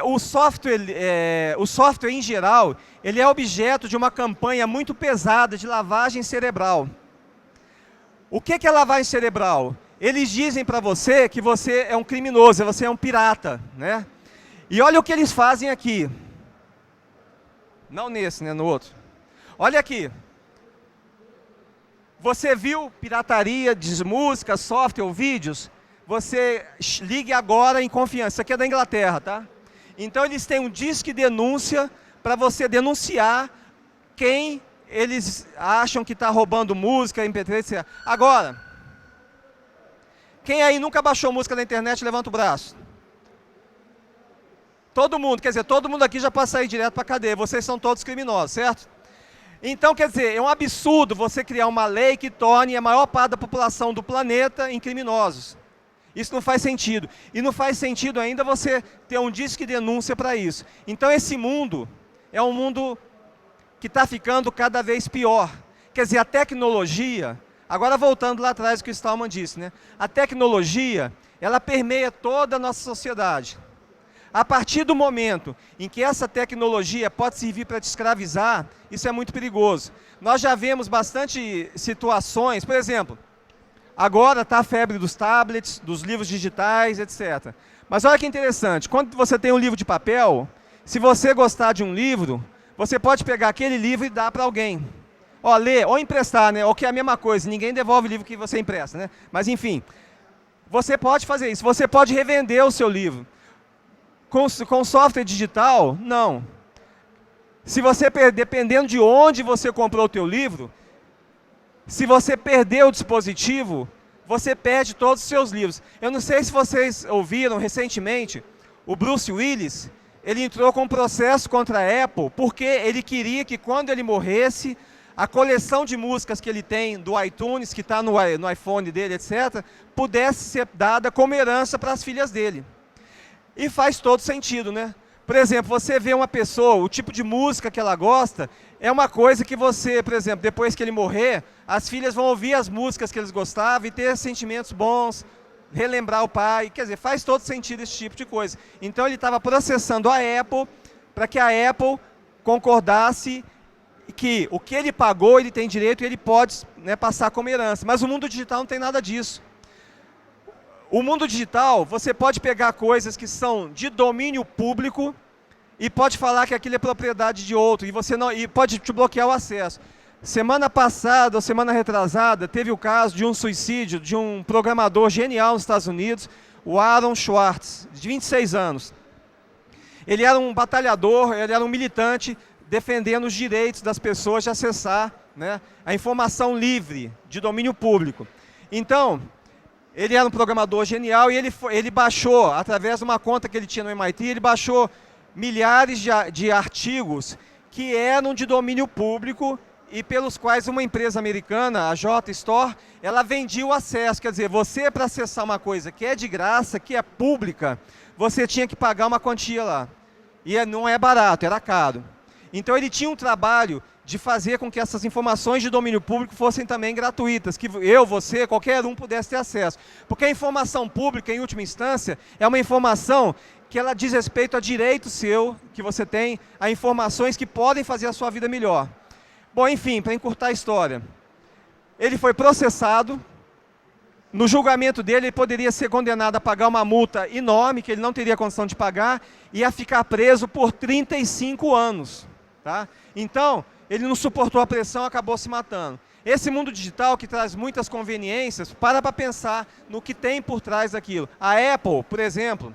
o software em geral, ele é objeto de uma campanha muito pesada de lavagem cerebral. O que é lavagem cerebral? Eles dizem para você que você é um criminoso, você é um pirata, né? E olha o que eles fazem aqui. Não nesse, né, no outro. Olha aqui. Você viu pirataria de música, software ou vídeos? Você ligue agora em confiança. Isso aqui é da Inglaterra, tá? Então eles têm um disque denúncia para você denunciar quem eles acham que está roubando música, MP3, etc. Agora, quem aí nunca baixou música na internet, levanta o braço. Todo mundo, quer dizer, todo mundo aqui já pode sair direto para a cadeia, vocês são todos criminosos, certo? Então, quer dizer, é um absurdo você criar uma lei que torne a maior parte da população do planeta em criminosos. Isso não faz sentido. E não faz sentido ainda você ter um disque de denúncia para isso. Então esse mundo é um mundo que está ficando cada vez pior. Quer dizer, a Agora, voltando lá atrás o que o Stallman disse, né? A tecnologia, ela permeia toda a nossa sociedade. A partir do momento em que essa tecnologia pode servir para te escravizar, isso é muito perigoso. Nós já vemos bastante situações, por exemplo, agora está a febre dos tablets, dos livros digitais, etc. Mas olha que interessante, quando você tem um livro de papel, se você gostar de um livro, você pode pegar aquele livro e dar para alguém. Ó, ler ou emprestar, né? Ou que é a mesma coisa, ninguém devolve o livro que você empresta, né? Mas enfim, você pode fazer isso, você pode revender o seu livro. Com software digital, não. Se você dependendo de onde você comprou o teu livro, se você perder o dispositivo, você perde todos os seus livros. Eu não sei se vocês ouviram recentemente, o Bruce Willis, ele entrou com um processo contra a Apple, porque ele queria que quando ele morresse, a coleção de músicas que ele tem do iTunes, que está no iPhone dele, etc., pudesse ser dada como herança para as filhas dele. E faz todo sentido, né? Por exemplo, você vê uma pessoa, o tipo de música que ela gosta, é uma coisa que você, por exemplo, depois que ele morrer, as filhas vão ouvir as músicas que eles gostavam e ter sentimentos bons, relembrar o pai, quer dizer, faz todo sentido esse tipo de coisa. Então ele estava processando a Apple, para que a Apple concordasse que o que ele pagou, ele tem direito e ele pode, né, passar como herança. Mas o mundo digital não tem nada disso. O mundo digital, você pode pegar coisas que são de domínio público e pode falar que aquilo é propriedade de outro e pode te bloquear o acesso. Semana passada ou semana retrasada, teve o caso de um suicídio de um programador genial nos Estados Unidos, o Aaron Swartz, de 26 anos. Ele era um batalhador, ele era um militante defendendo os direitos das pessoas de acessar, né, a informação livre, de domínio público. Então, ele era um programador genial e ele baixou, através de uma conta que ele tinha no MIT, ele baixou milhares de artigos que eram de domínio público e pelos quais uma empresa americana, a JSTOR, ela vendia o acesso. Quer dizer, você para acessar uma coisa que é de graça, que é pública, você tinha que pagar uma quantia lá. E não é barato, era caro. Então ele tinha um trabalho de fazer com que essas informações de domínio público fossem também gratuitas, que eu, você, qualquer um pudesse ter acesso. Porque a informação pública, em última instância, é uma informação que ela diz respeito a direito seu, que você tem, a informações que podem fazer a sua vida melhor. Bom, enfim, para encurtar a história, ele foi processado. No julgamento dele, ele poderia ser condenado a pagar uma multa enorme, que ele não teria condição de pagar, e a ficar preso por 35 anos. Tá? Então, ele não suportou a pressão, acabou se matando. Esse mundo digital que traz muitas conveniências, para pensar no que tem por trás daquilo. A Apple, por exemplo,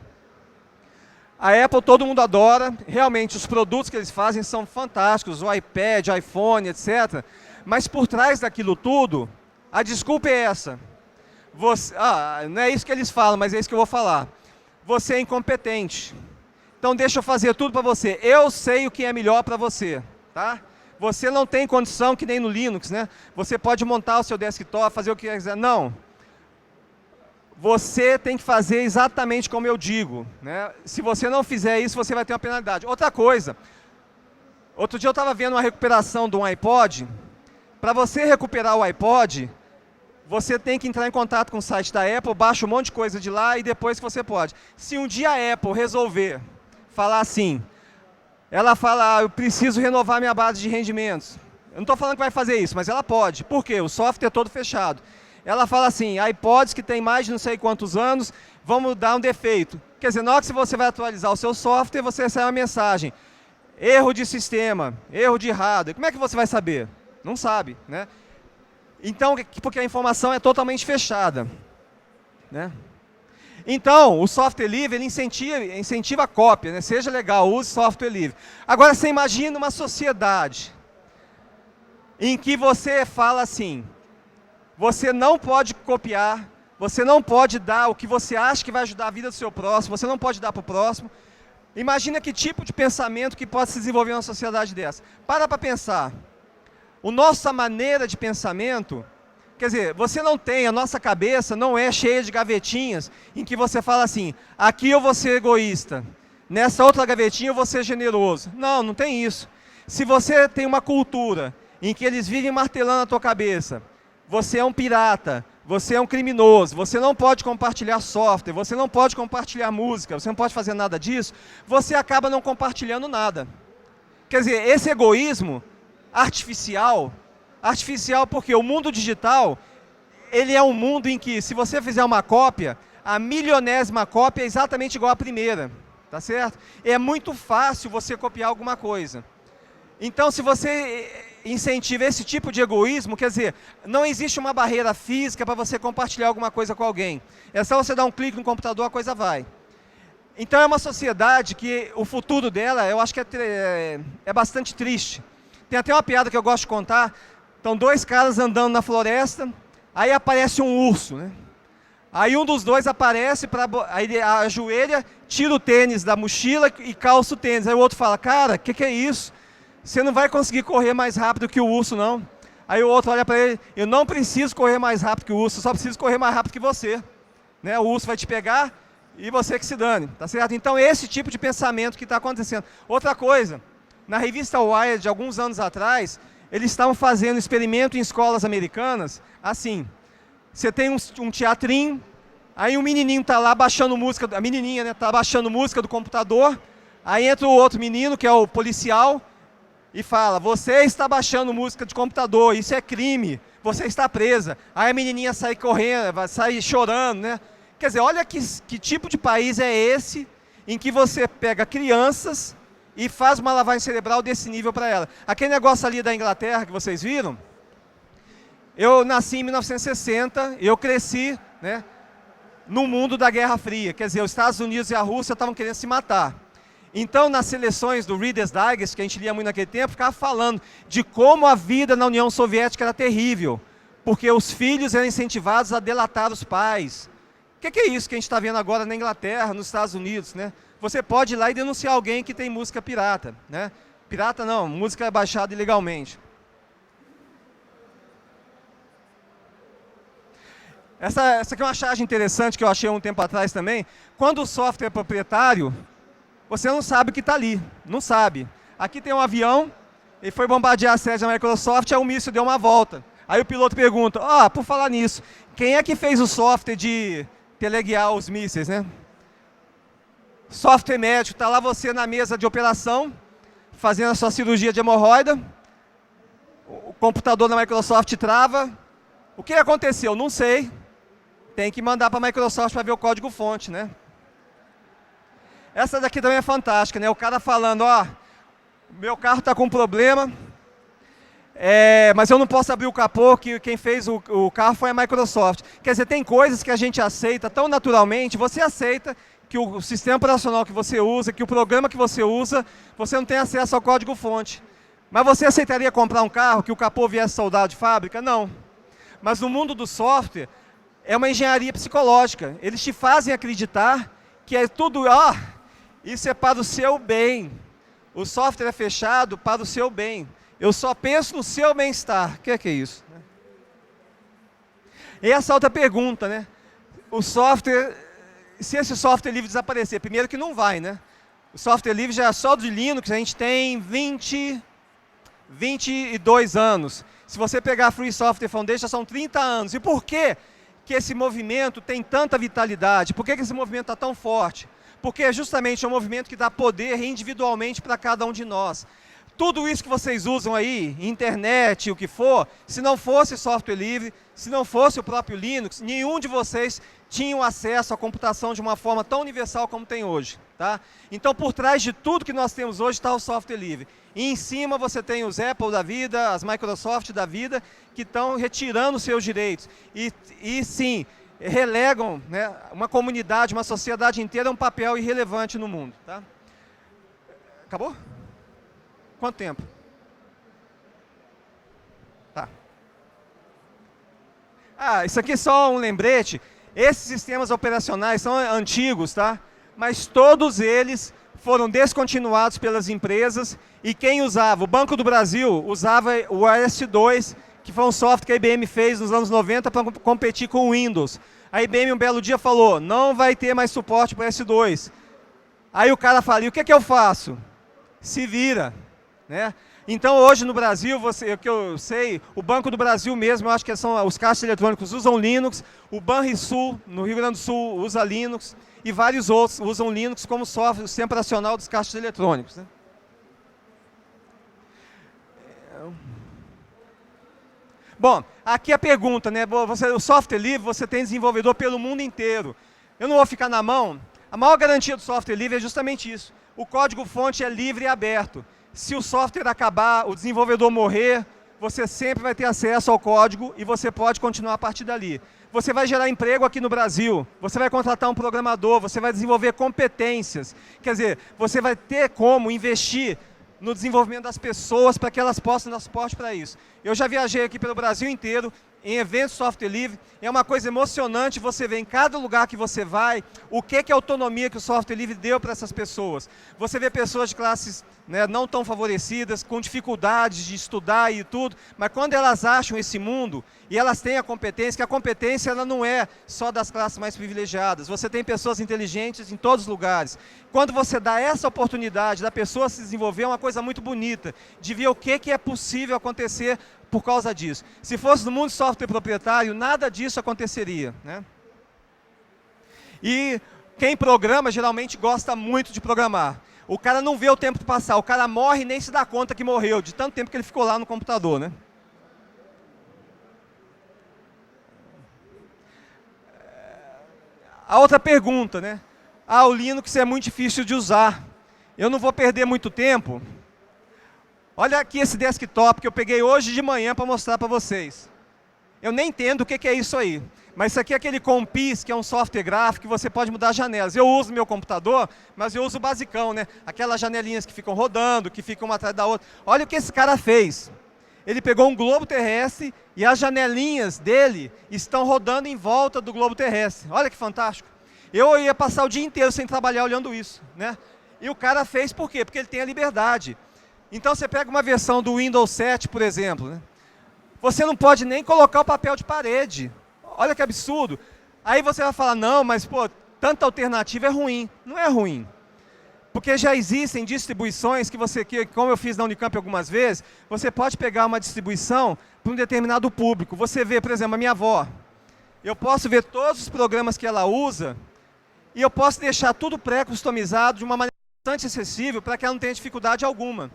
a Apple todo mundo adora, realmente os produtos que eles fazem são fantásticos, o iPad, iPhone, etc. Mas por trás daquilo tudo, a desculpa é essa. Não é isso que eles falam, mas é isso que eu vou falar. Você é incompetente. Então deixa eu fazer tudo para você. Eu sei o que é melhor para você, tá? Você não tem condição, que nem no Linux, né? Você pode montar o seu desktop, fazer o que quiser. Não. Você tem que fazer exatamente como eu digo, né? Se você não fizer isso, você vai ter uma penalidade. Outra coisa. Outro dia eu estava vendo uma recuperação de um iPod. Para você recuperar o iPod, você tem que entrar em contato com o site da Apple, baixa um monte de coisa de lá e depois você pode. Se um dia a Apple resolver falar assim, ela fala, eu preciso renovar minha base de rendimentos. Eu não estou falando que vai fazer isso, mas ela pode. Por quê? O software é todo fechado. Ela fala assim, iPods que tem mais de não sei quantos anos, vamos dar um defeito. Quer dizer, na hora que você vai atualizar o seu software, você recebe uma mensagem. Erro de sistema, erro de hardware. Como é que você vai saber? Não sabe, né? Então, porque a informação é totalmente fechada, né? Então, o software livre, ele incentiva a cópia, né? Seja legal, use software livre. Agora, você imagina uma sociedade em que você fala assim, você não pode copiar, você não pode dar o que você acha que vai ajudar a vida do seu próximo, você não pode dar para o próximo. Imagina que tipo de pensamento que pode se desenvolver numa sociedade dessa. Para pensar. A nossa maneira de pensamento, quer dizer, você não tem, a nossa cabeça não é cheia de gavetinhas em que você fala assim, aqui eu vou ser egoísta, nessa outra gavetinha eu vou ser generoso. Não, não tem isso. Se você tem uma cultura em que eles vivem martelando a tua cabeça, você é um pirata, você é um criminoso, você não pode compartilhar software, você não pode compartilhar música, você não pode fazer nada disso, você acaba não compartilhando nada. Quer dizer, esse egoísmo artificial porque o mundo digital, ele é um mundo em que, se você fizer uma cópia, a milionésima cópia é exatamente igual à primeira, tá certo? É muito fácil você copiar alguma coisa. Então, se você incentiva esse tipo de egoísmo, quer dizer, não existe uma barreira física para você compartilhar alguma coisa com alguém. É só você dar um clique no computador, a coisa vai. Então, é uma sociedade que o futuro dela, eu acho que é bastante triste. Tem até uma piada que eu gosto de contar. Estão dois caras andando na floresta, aí aparece um urso, né? Aí um dos dois aparece, aí ele ajoelha, tira o tênis da mochila e calça o tênis. Aí o outro fala, cara, o que é isso? Você não vai conseguir correr mais rápido que o urso, não. Aí o outro olha para ele, eu não preciso correr mais rápido que o urso, só preciso correr mais rápido que você. Né? O urso vai te pegar e você que se dane, tá certo? Então esse tipo de pensamento que está acontecendo. Outra coisa, na revista Wired, alguns anos atrás, eles estavam fazendo um experimento em escolas americanas, assim, você tem um teatrinho, aí um menininho está lá baixando música, a menininha, né, está baixando música do computador, aí entra o outro menino, que é o policial, e fala, você está baixando música de computador, isso é crime, você está presa. Aí a menininha sai correndo, sai chorando, né? Quer dizer, olha que tipo de país é esse, em que você pega crianças e faz uma lavagem cerebral desse nível para ela. Aquele negócio ali da Inglaterra que vocês viram, eu nasci em 1960, eu cresci, né, no mundo da Guerra Fria. Quer dizer, os Estados Unidos e a Rússia estavam querendo se matar. Então, nas seleções do Reader's Digest, que a gente lia muito naquele tempo, ficava falando de como a vida na União Soviética era terrível, porque os filhos eram incentivados a delatar os pais. O que é isso que a gente está vendo agora na Inglaterra, nos Estados Unidos, né? Você pode ir lá e denunciar alguém que tem música pirata, né? Pirata não, música baixada ilegalmente. Essa aqui é uma charge interessante que eu achei um tempo atrás também. Quando o software é proprietário, você não sabe o que está ali, não sabe. Aqui tem um avião, ele foi bombardear a sede da Microsoft, aí o míssil deu uma volta. Aí o piloto pergunta, por falar nisso, quem é que fez o software de teleguiar os mísseis, né? Software médico, está lá você na mesa de operação, fazendo a sua cirurgia de hemorroida, o computador da Microsoft trava. O que aconteceu? Não sei. Tem que mandar para a Microsoft para ver o código-fonte, né? Essa daqui também é fantástica, né? O cara falando, meu carro está com um problema, mas eu não posso abrir o capô, que quem fez o carro foi a Microsoft. Quer dizer, tem coisas que a gente aceita tão naturalmente, você aceita que o sistema operacional que você usa, que o programa que você usa, você não tem acesso ao código-fonte. Mas você aceitaria comprar um carro que o capô viesse soldado de fábrica? Não. Mas no mundo do software, é uma engenharia psicológica. Eles te fazem acreditar que é tudo, isso é para o seu bem. O software é fechado para o seu bem. Eu só penso no seu bem-estar. O que é isso? E essa outra pergunta, né? O software, se esse software livre desaparecer, primeiro que não vai, né? O software livre já é só de Linux, a gente tem 22 anos. Se você pegar a Free Software Foundation, são 30 anos. E por que esse movimento tem tanta vitalidade? Por que esse movimento está tão forte? Porque justamente é um movimento que dá poder individualmente para cada um de nós. Tudo isso que vocês usam aí, internet, o que for, se não fosse software livre, se não fosse o próprio Linux, nenhum de vocês tinha acesso à computação de uma forma tão universal como tem hoje. Tá? Então, por trás de tudo que nós temos hoje está o software livre. E em cima você tem os Apple da vida, as Microsoft da vida, que estão retirando seus direitos. E sim, relegam, né, uma comunidade, uma sociedade inteira a um papel irrelevante no mundo. Tá? Acabou? Quanto tempo? Tá. Isso aqui é só um lembrete. Esses sistemas operacionais são antigos, tá? Mas todos eles foram descontinuados pelas empresas e quem usava, o Banco do Brasil usava o AS2, que foi um software que a IBM fez nos anos 90 para competir com o Windows. A IBM um belo dia falou, não vai ter mais suporte para o AS2. Aí o cara fala, e o que eu faço? Se vira. Né? Então, hoje no Brasil, o que eu sei, o Banco do Brasil mesmo, eu acho que são os caixas eletrônicos usam Linux, o Banrisul, no Rio Grande do Sul, usa Linux, e vários outros usam Linux como software, o sistema operacional dos caixas eletrônicos, né? Bom, aqui a pergunta, né? O software livre você tem desenvolvedor pelo mundo inteiro. Eu não vou ficar na mão. A maior garantia do software livre é justamente isso. O código-fonte é livre e aberto. Se o software acabar, o desenvolvedor morrer, você sempre vai ter acesso ao código e você pode continuar a partir dali. Você vai gerar emprego aqui no Brasil, você vai contratar um programador, você vai desenvolver competências. Quer dizer, você vai ter como investir no desenvolvimento das pessoas para que elas possam dar suporte para isso. Eu já viajei aqui pelo Brasil inteiro, em eventos de software livre, é uma coisa emocionante você ver em cada lugar que você vai, o que é a autonomia que o software livre deu para essas pessoas. Você vê pessoas de classes, né, não tão favorecidas, com dificuldades de estudar e tudo, mas quando elas acham esse mundo, e elas têm a competência, que a competência ela não é só das classes mais privilegiadas, você tem pessoas inteligentes em todos os lugares. Quando você dá essa oportunidade da pessoa se desenvolver, é uma coisa muito bonita, de ver o que é possível acontecer por causa disso. Se fosse no mundo de software proprietário, nada disso aconteceria, né? E quem programa geralmente gosta muito de programar. O cara não vê o tempo passar, o cara morre e nem se dá conta que morreu, de tanto tempo que ele ficou lá no computador, né? A outra pergunta, né? O Linux é muito difícil de usar. Eu não vou perder muito tempo. Olha aqui esse desktop que eu peguei hoje de manhã para mostrar para vocês. Eu nem entendo o que é isso aí. Mas isso aqui é aquele Compis, que é um software gráfico que você pode mudar as janelas. Eu uso meu computador, mas eu uso o basicão, né? Aquelas janelinhas que ficam rodando, que ficam uma atrás da outra. Olha o que esse cara fez. Ele pegou um globo terrestre e as janelinhas dele estão rodando em volta do globo terrestre. Olha que fantástico. Eu ia passar o dia inteiro sem trabalhar olhando isso, né? E o cara fez por quê? Porque ele tem a liberdade. Então você pega uma versão do Windows 7, por exemplo, né? Você não pode nem colocar o papel de parede. Olha que absurdo. Aí você vai falar, não, mas pô, tanta alternativa é ruim. Não é ruim. Porque já existem distribuições que você, como eu fiz na Unicamp algumas vezes, você pode pegar uma distribuição para um determinado público. Você vê, por exemplo, a minha avó. Eu posso ver todos os programas que ela usa e eu posso deixar tudo pré-customizado de uma maneira bastante acessível para que ela não tenha dificuldade alguma.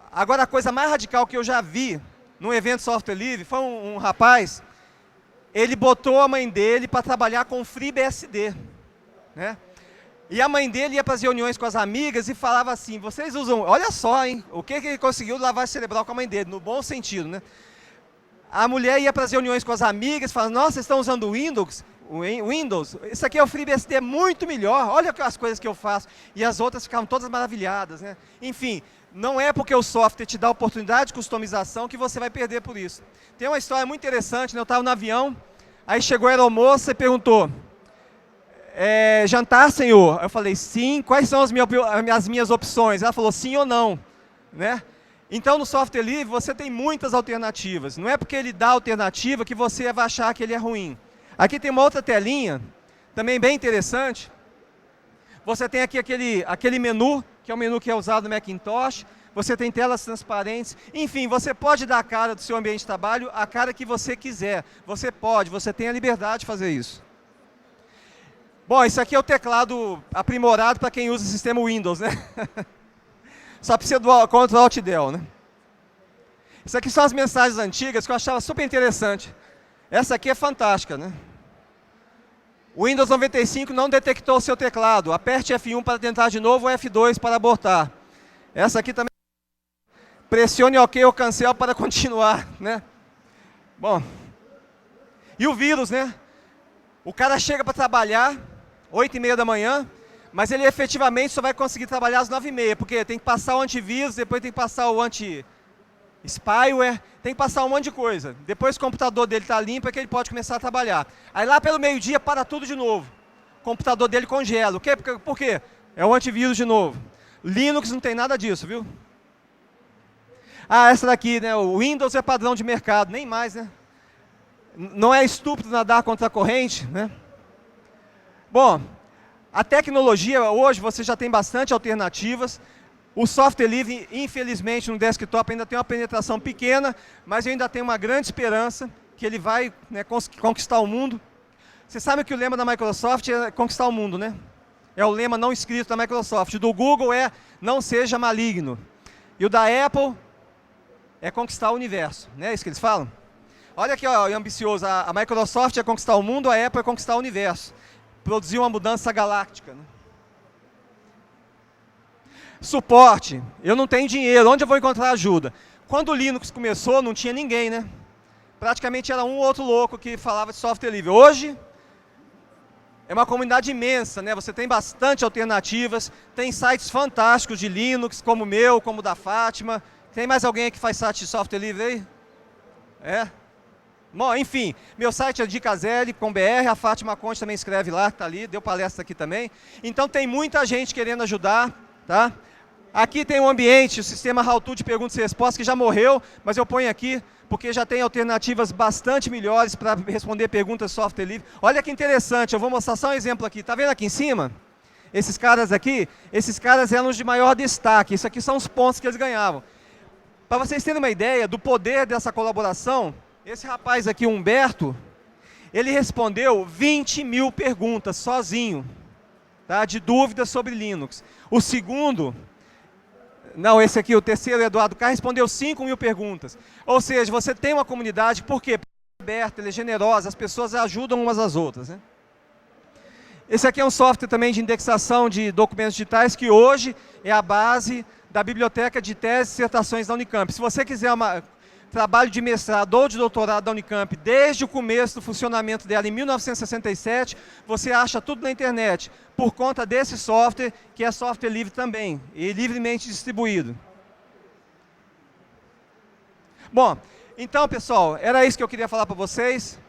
Agora, a coisa mais radical que eu já vi num evento software livre foi um rapaz, ele botou a mãe dele para trabalhar com FreeBSD, né? E a mãe dele ia para as reuniões com as amigas e falava assim, vocês usam, olha só, hein, o que ele conseguiu lavar cerebral com a mãe dele, no bom sentido, né? A mulher ia para as reuniões com as amigas e falava, nossa, vocês estão usando Windows, isso aqui é o FreeBSD muito melhor, olha as coisas que eu faço. E as outras ficavam todas maravilhadas, né? Enfim, não é porque o software te dá oportunidade de customização que você vai perder por isso. Tem uma história muito interessante, né? Eu estava no avião, aí chegou a aeromoça e perguntou, jantar, senhor? Eu falei, sim, quais são as minhas opções? Ela falou, sim ou não, né? Então, no software livre, você tem muitas alternativas. Não é porque ele dá alternativa que você vai achar que ele é ruim. Aqui tem uma outra telinha, também bem interessante. Você tem aqui aquele menu, que é o menu que é usado no Macintosh. Você tem telas transparentes. Enfim, você pode dar a cara do seu ambiente de trabalho, a cara que você quiser. Você pode, você tem a liberdade de fazer isso. Bom, isso aqui é o teclado aprimorado para quem usa o sistema Windows, né? Só precisa do Ctrl Alt Del, né? Isso aqui são as mensagens antigas que eu achava super interessante. Essa aqui é fantástica, né? O Windows 95 não detectou o seu teclado. Aperte F1 para tentar de novo ou F2 para abortar. Essa aqui também. Pressione OK ou cancel para continuar, né? Bom. E o vírus, né? O cara chega para trabalhar 8h30 da manhã, mas ele efetivamente só vai conseguir trabalhar às 9h30, porque tem que passar o antivírus, depois tem que passar o anti-spyware, tem que passar um monte de coisa. Depois o computador dele está limpo, é que ele pode começar a trabalhar. Aí lá pelo meio-dia para tudo de novo. O computador dele congela. Por quê? É o antivírus de novo. Linux não tem nada disso, viu? Essa daqui, né? O Windows é padrão de mercado, nem mais, né? Não é estúpido nadar contra a corrente, né? Bom, a tecnologia, hoje você já tem bastante alternativas. O software livre, infelizmente, no desktop ainda tem uma penetração pequena, mas eu ainda tenho uma grande esperança que ele vai, né, conquistar o mundo. Você sabe que o lema da Microsoft é conquistar o mundo, né? É o lema não escrito da Microsoft. O do Google é não seja maligno. E o da Apple é conquistar o universo, não é isso que eles falam? Olha aqui, ó, ambicioso, a Microsoft é conquistar o mundo, a Apple é conquistar o universo. Produzir uma mudança galáctica, né? Suporte, eu não tenho dinheiro, onde eu vou encontrar ajuda? Quando o Linux começou, não tinha ninguém, né? Praticamente era um ou outro louco que falava de software livre. Hoje, é uma comunidade imensa, né? Você tem bastante alternativas, tem sites fantásticos de Linux, como o meu, como o da Fátima. Tem mais alguém aí que faz site de software livre aí? É? Bom, enfim, meu site é dicaselli.com.br, a Fátima Conte também escreve lá, está ali, deu palestra aqui também. Então tem muita gente querendo ajudar, tá? Aqui tem um ambiente, o sistema How-To de perguntas e respostas, que já morreu, mas eu ponho aqui porque já tem alternativas bastante melhores para responder perguntas de software livre. Olha que interessante, eu vou mostrar só um exemplo aqui. Está vendo aqui em cima? Esses caras aqui, esses caras eram os de maior destaque. Isso aqui são os pontos que eles ganhavam. Para vocês terem uma ideia do poder dessa colaboração, esse rapaz aqui, Humberto, ele respondeu 20 mil perguntas sozinho, tá, de dúvidas sobre Linux. O segundo, não, esse aqui, o terceiro, Eduardo K, respondeu 5 mil perguntas. Ou seja, você tem uma comunidade, por quê? Porque ele é aberto, ele é generoso, as pessoas ajudam umas às outras, né? Esse aqui é um software também de indexação de documentos digitais, que hoje é a base da biblioteca de teses e dissertações da Unicamp. Se você quiser trabalho de mestrado ou de doutorado da Unicamp, desde o começo do funcionamento dela, em 1967, você acha tudo na internet, por conta desse software, que é software livre também, e livremente distribuído. Bom, então, pessoal, era isso que eu queria falar para vocês.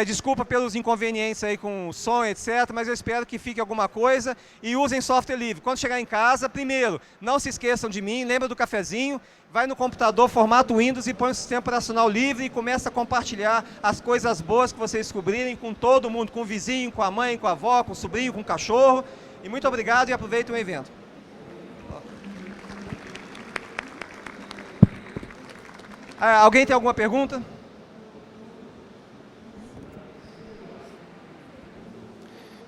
Desculpa pelos inconvenientes aí com o som, etc., mas eu espero que fique alguma coisa e usem software livre. Quando chegar em casa, primeiro, não se esqueçam de mim, lembra do cafezinho, vai no computador, formata o Windows e põe o sistema operacional livre e começa a compartilhar as coisas boas que vocês descobrirem com todo mundo, com o vizinho, com a mãe, com a avó, com o sobrinho, com o cachorro. E muito obrigado e aproveitem o evento. Alguém tem alguma pergunta?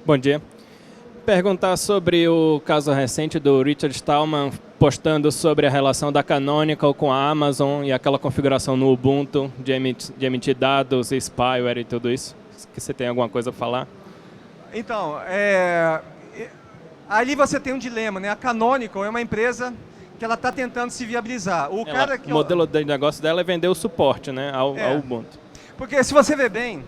Bom dia. Perguntar sobre o caso recente do Richard Stallman postando sobre a relação da Canonical com a Amazon e aquela configuração no Ubuntu de emitir dados, spyware e tudo isso. Que você tem alguma coisa a falar? Então, ali você tem um dilema, né? A Canonical é uma empresa que ela está tentando se viabilizar. O modelo de negócio dela é vender o suporte, né, ao Ubuntu. Porque se você vê bem,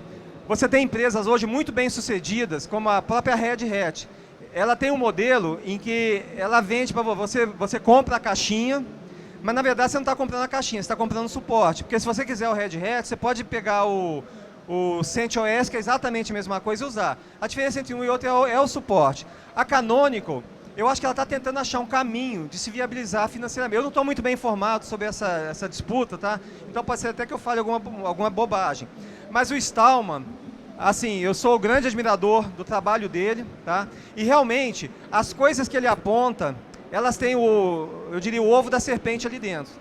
você tem empresas hoje muito bem sucedidas, como a própria Red Hat. Ela tem um modelo em que ela vende para você compra a caixinha, mas na verdade você não está comprando a caixinha, você está comprando o suporte. Porque se você quiser o Red Hat, você pode pegar o CentOS, que é exatamente a mesma coisa, e usar. A diferença entre um e outro é o suporte. A Canonical, eu acho que ela está tentando achar um caminho de se viabilizar financeiramente. Eu não estou muito bem informado sobre essa disputa, tá? Então pode ser até que eu fale alguma bobagem. Mas o Stallman, assim, eu sou o grande admirador do trabalho dele, tá? E realmente, as coisas que ele aponta, elas têm eu diria, o ovo da serpente ali dentro.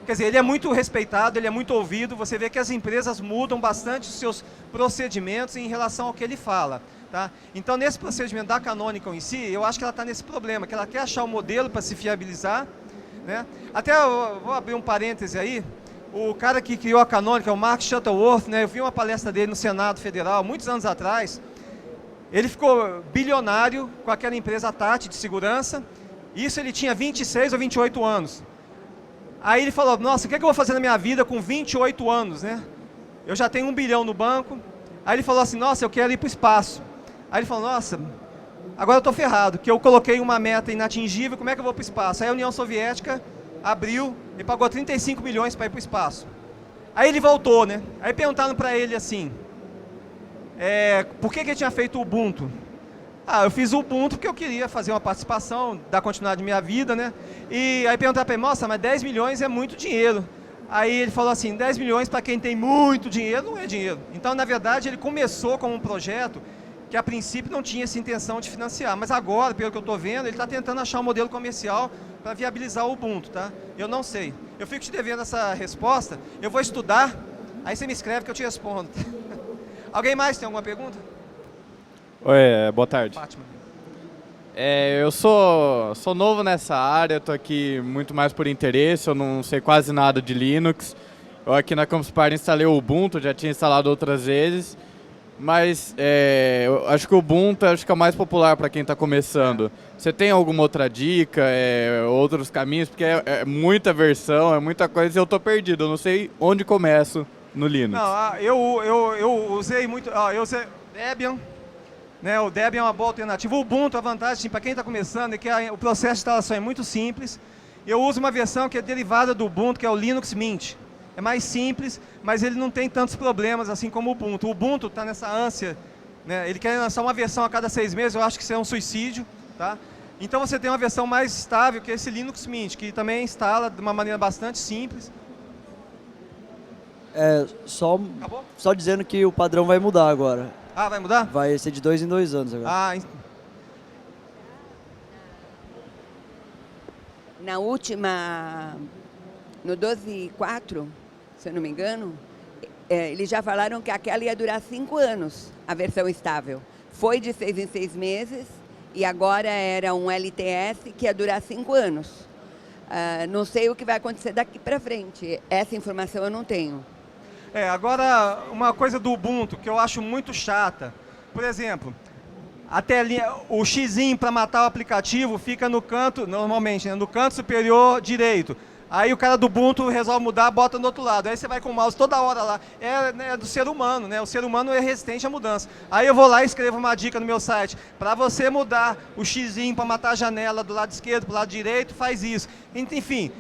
Quer dizer, ele é muito respeitado, ele é muito ouvido, você vê que as empresas mudam bastante os seus procedimentos em relação ao que ele fala, tá? Então, nesse procedimento da Canonical em si, eu acho que ela está nesse problema, que ela quer achar um modelo para se viabilizar, né? Até, eu vou abrir um parêntese aí, o cara que criou a Canonical, o Mark Shuttleworth, né, eu vi uma palestra dele no Senado Federal, muitos anos atrás. Ele ficou bilionário com aquela empresa Tati de segurança. Isso ele tinha 26 ou 28 anos. Aí ele falou, nossa, o que é que eu vou fazer na minha vida com 28 anos, né? Eu já tenho 1 bilhão no banco. Aí ele falou assim, nossa, eu quero ir para o espaço. Aí ele falou, nossa, agora eu estou ferrado, que eu coloquei uma meta inatingível, como é que eu vou para o espaço? Aí a União Soviética abriu e pagou 35 milhões para ir para o espaço. Aí ele voltou, né? Aí perguntaram para ele assim, por que ele tinha feito o Ubuntu? Eu fiz o Ubuntu porque eu queria fazer uma participação, dar continuidade à minha vida, né? E aí perguntaram para ele, nossa, mas 10 milhões é muito dinheiro. Aí ele falou assim, 10 milhões para quem tem muito dinheiro não é dinheiro. Então, na verdade, ele começou com um projeto que a princípio não tinha essa intenção de financiar, mas agora, pelo que eu estou vendo, ele está tentando achar um modelo comercial para viabilizar o Ubuntu, tá? Eu não sei. Eu fico te devendo essa resposta, eu vou estudar, aí você me escreve que eu te respondo. Alguém mais tem alguma pergunta? Oi, boa tarde. Fátima. Eu sou novo nessa área, estou aqui muito mais por interesse, eu não sei quase nada de Linux. Eu aqui na Campus Party instalei o Ubuntu, já tinha instalado outras vezes, mas eu acho que o Ubuntu é o mais popular para quem está começando. Você tem alguma outra dica, outros caminhos? Porque é muita versão, é muita coisa e eu estou perdido, eu não sei onde começo no Linux. Não, eu usei muito, eu usei Debian. Né, o Debian é uma boa alternativa. O Ubuntu, a vantagem para quem está começando é que o processo de instalação é muito simples. Eu uso uma versão que é derivada do Ubuntu, que é o Linux Mint. É mais simples, mas ele não tem tantos problemas assim como o Ubuntu. O Ubuntu está nessa ânsia, né, ele quer lançar uma versão a cada 6 meses, eu acho que isso é um suicídio. Tá? Então você tem uma versão mais estável, que é esse Linux Mint, que também instala de uma maneira bastante simples. Só dizendo que o padrão vai mudar agora. Ah, vai mudar? Vai ser de 2 em 2 anos agora. Na última, no 12.4, se eu não me engano, eles já falaram que aquela ia durar 5 anos, a versão estável. Foi de 6 em 6 meses e agora era um LTS que ia durar 5 anos. Não sei o que vai acontecer daqui para frente, essa informação eu não tenho. Agora, uma coisa do Ubuntu que eu acho muito chata. Por exemplo, a telinha, o xizinho para matar o aplicativo fica no canto, normalmente, né, no canto superior direito. Aí o cara do Ubuntu resolve mudar, bota no outro lado. Aí você vai com o mouse toda hora lá. É do ser humano, né? O ser humano é resistente à mudança. Aí eu vou lá e escrevo uma dica no meu site. Para você mudar o xizinho para matar a janela do lado esquerdo para o lado direito, faz isso. Enfim,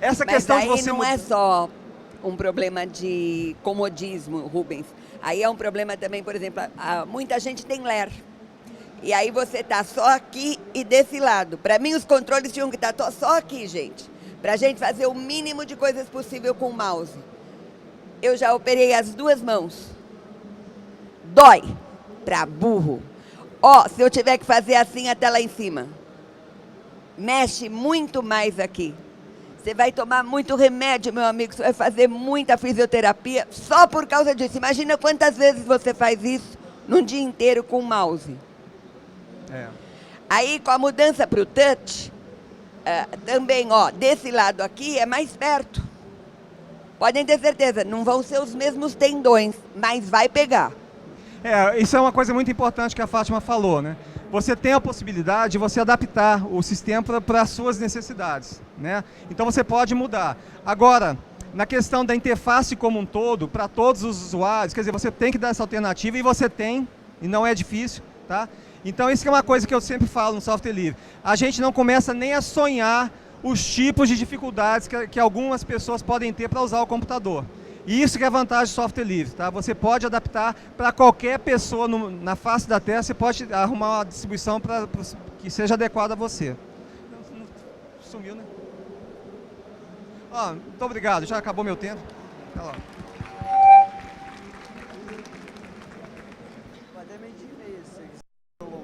essa questão de você... Mas aí não é só um problema de comodismo, Rubens. Aí é um problema também, por exemplo, muita gente tem ler. E aí você está só aqui e desse lado. Para mim, os controles tinham que estar só aqui, gente. Para a gente fazer o mínimo de coisas possível com o mouse. Eu já operei as 2 mãos. Dói. Para burro. Se eu tiver que fazer assim até lá em cima. Mexe muito mais aqui. Você vai tomar muito remédio, meu amigo, você vai fazer muita fisioterapia só por causa disso. Imagina quantas vezes você faz isso num dia inteiro com o mouse. Aí, com a mudança para o touch, também, desse lado aqui é mais perto. Podem ter certeza, não vão ser os mesmos tendões, mas vai pegar. Isso é uma coisa muito importante que a Fátima falou, né? Você tem a possibilidade de você adaptar o sistema para as suas necessidades, né? Então você pode mudar. Agora, na questão da interface como um todo, para todos os usuários, quer dizer, você tem que dar essa alternativa e você tem, e não é difícil, tá? Então isso é uma coisa que eu sempre falo no software livre. A gente não começa nem a sonhar os tipos de dificuldades que algumas pessoas podem ter para usar o computador. E isso que é a vantagem do software livre, tá? Você pode adaptar para qualquer pessoa na face da Terra, você pode arrumar uma distribuição que seja adequada a você. Sumiu, né? Muito obrigado, já acabou meu tempo. Até lá.